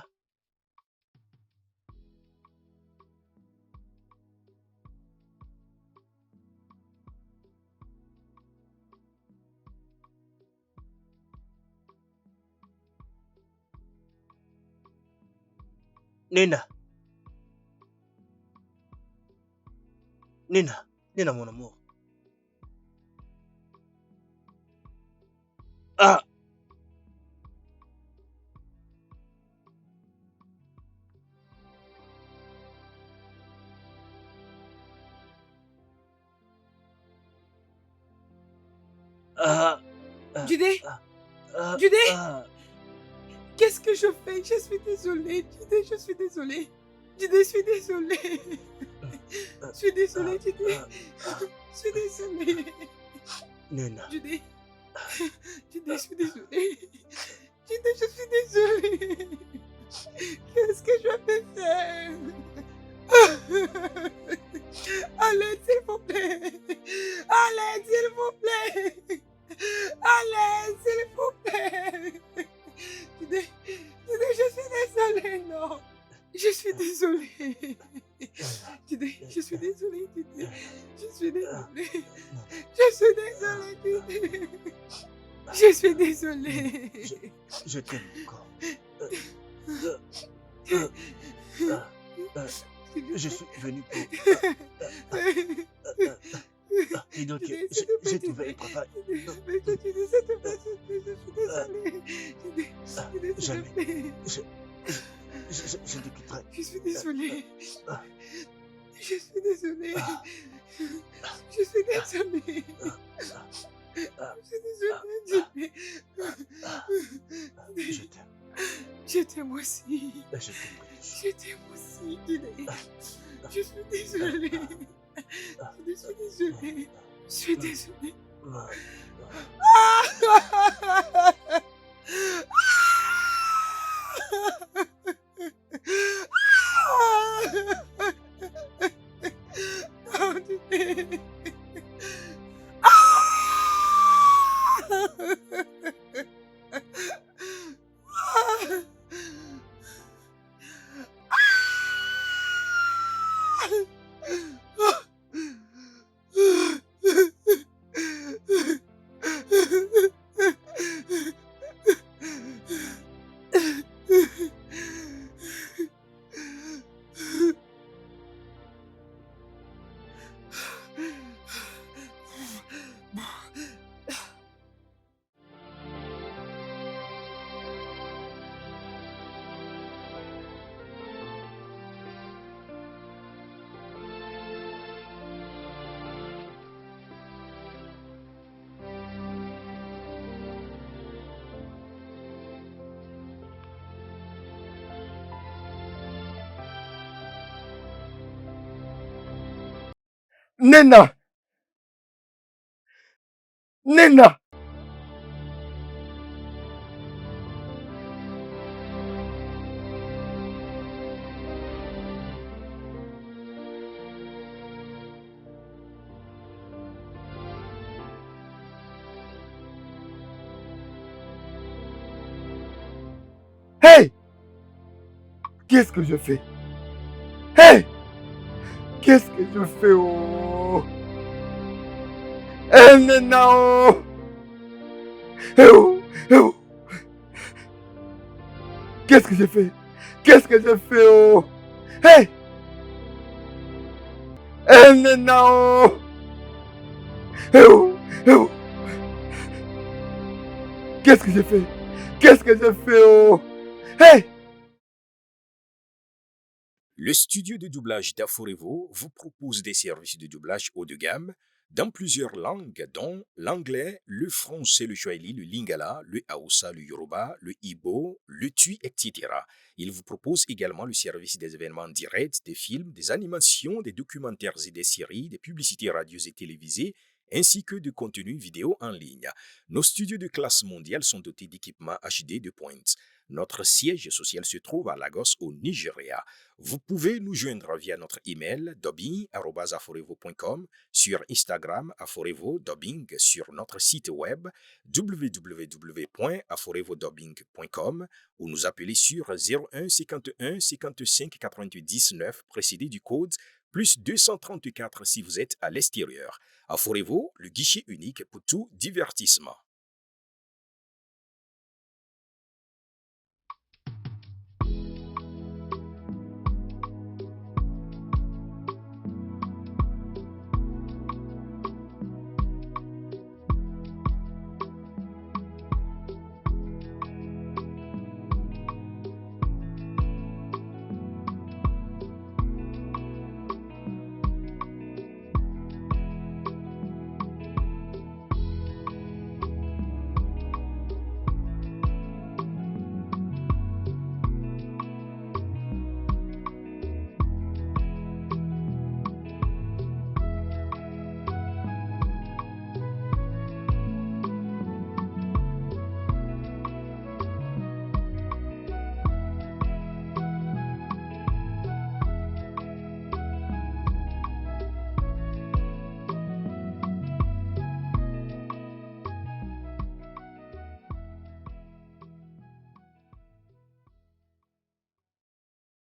Nena! Nena! Nena, mon amour. Ah! Ah! Judé, Ah! Judé! Ah! Qu'est-ce que je fais? Je suis désolée, Judé, je suis désolée. Judé, je suis désolée. Je suis désolée, Judé. Je suis désolée. Nena! Judé, Judé, je suis désolée. Judé, je suis désolée. Qu'est-ce que je vais faire? Allez, s'il vous plaît. Allez, s'il vous plaît. Allez, s'il vous plaît. Judé, je suis désolée, non. Je suis désolée. Judé, je suis désolée, Judé. Je suis désolée. Je suis désolée, Judé. Je suis désolée. Je t'aime encore. Je suis venu pour... Et donc, j'ai trouvé un travail. Jamais. Je te quitterai. Je suis désolée. Je suis désolée. Je suis désolée. Je suis désolée. Je t'aime. Je t'aime aussi. Je t'aime. Je t'aime aussi, Guinée. Je suis désolée. Je suis désolée. Je suis désolée. Oh, Guinée. Nena! Nena! Hey! Qu'est-ce que je fais? Hey! Qu'est-ce que je fais? Oh! Eh, Nena! Oh! Eh oh! Eh oh! Qu'est-ce que j'ai fait? Qu'est-ce que j'ai fait? Oh! Hey! Eh, Nena! Oh! Eh oh! Eh oh! Qu'est-ce que j'ai fait? Qu'est-ce que j'ai fait? Oh! Hey! Le studio de doublage d'Aforevo vous propose des services de doublage haut de gamme dans plusieurs langues, dont l'anglais, le français, le swahili, le lingala, le hausa, le yoruba, le igbo, le tui, etc. Il vous propose également le service des événements directs, des films, des animations, des documentaires et des séries, des publicités radio et télévisées, ainsi que de contenus vidéo en ligne. Nos studios de classe mondiale sont dotés d'équipements HD de pointe. Notre siège social se trouve à Lagos, au Nigeria. Vous pouvez nous joindre via notre email dubbing@aforevo.com, sur Instagram aforevo-dubbing, sur notre site web www.aforevodubbing.com ou nous appeler sur 01 51 55 99 précédé du code plus 234 si vous êtes à l'extérieur. Aforevo, le guichet unique pour tout divertissement.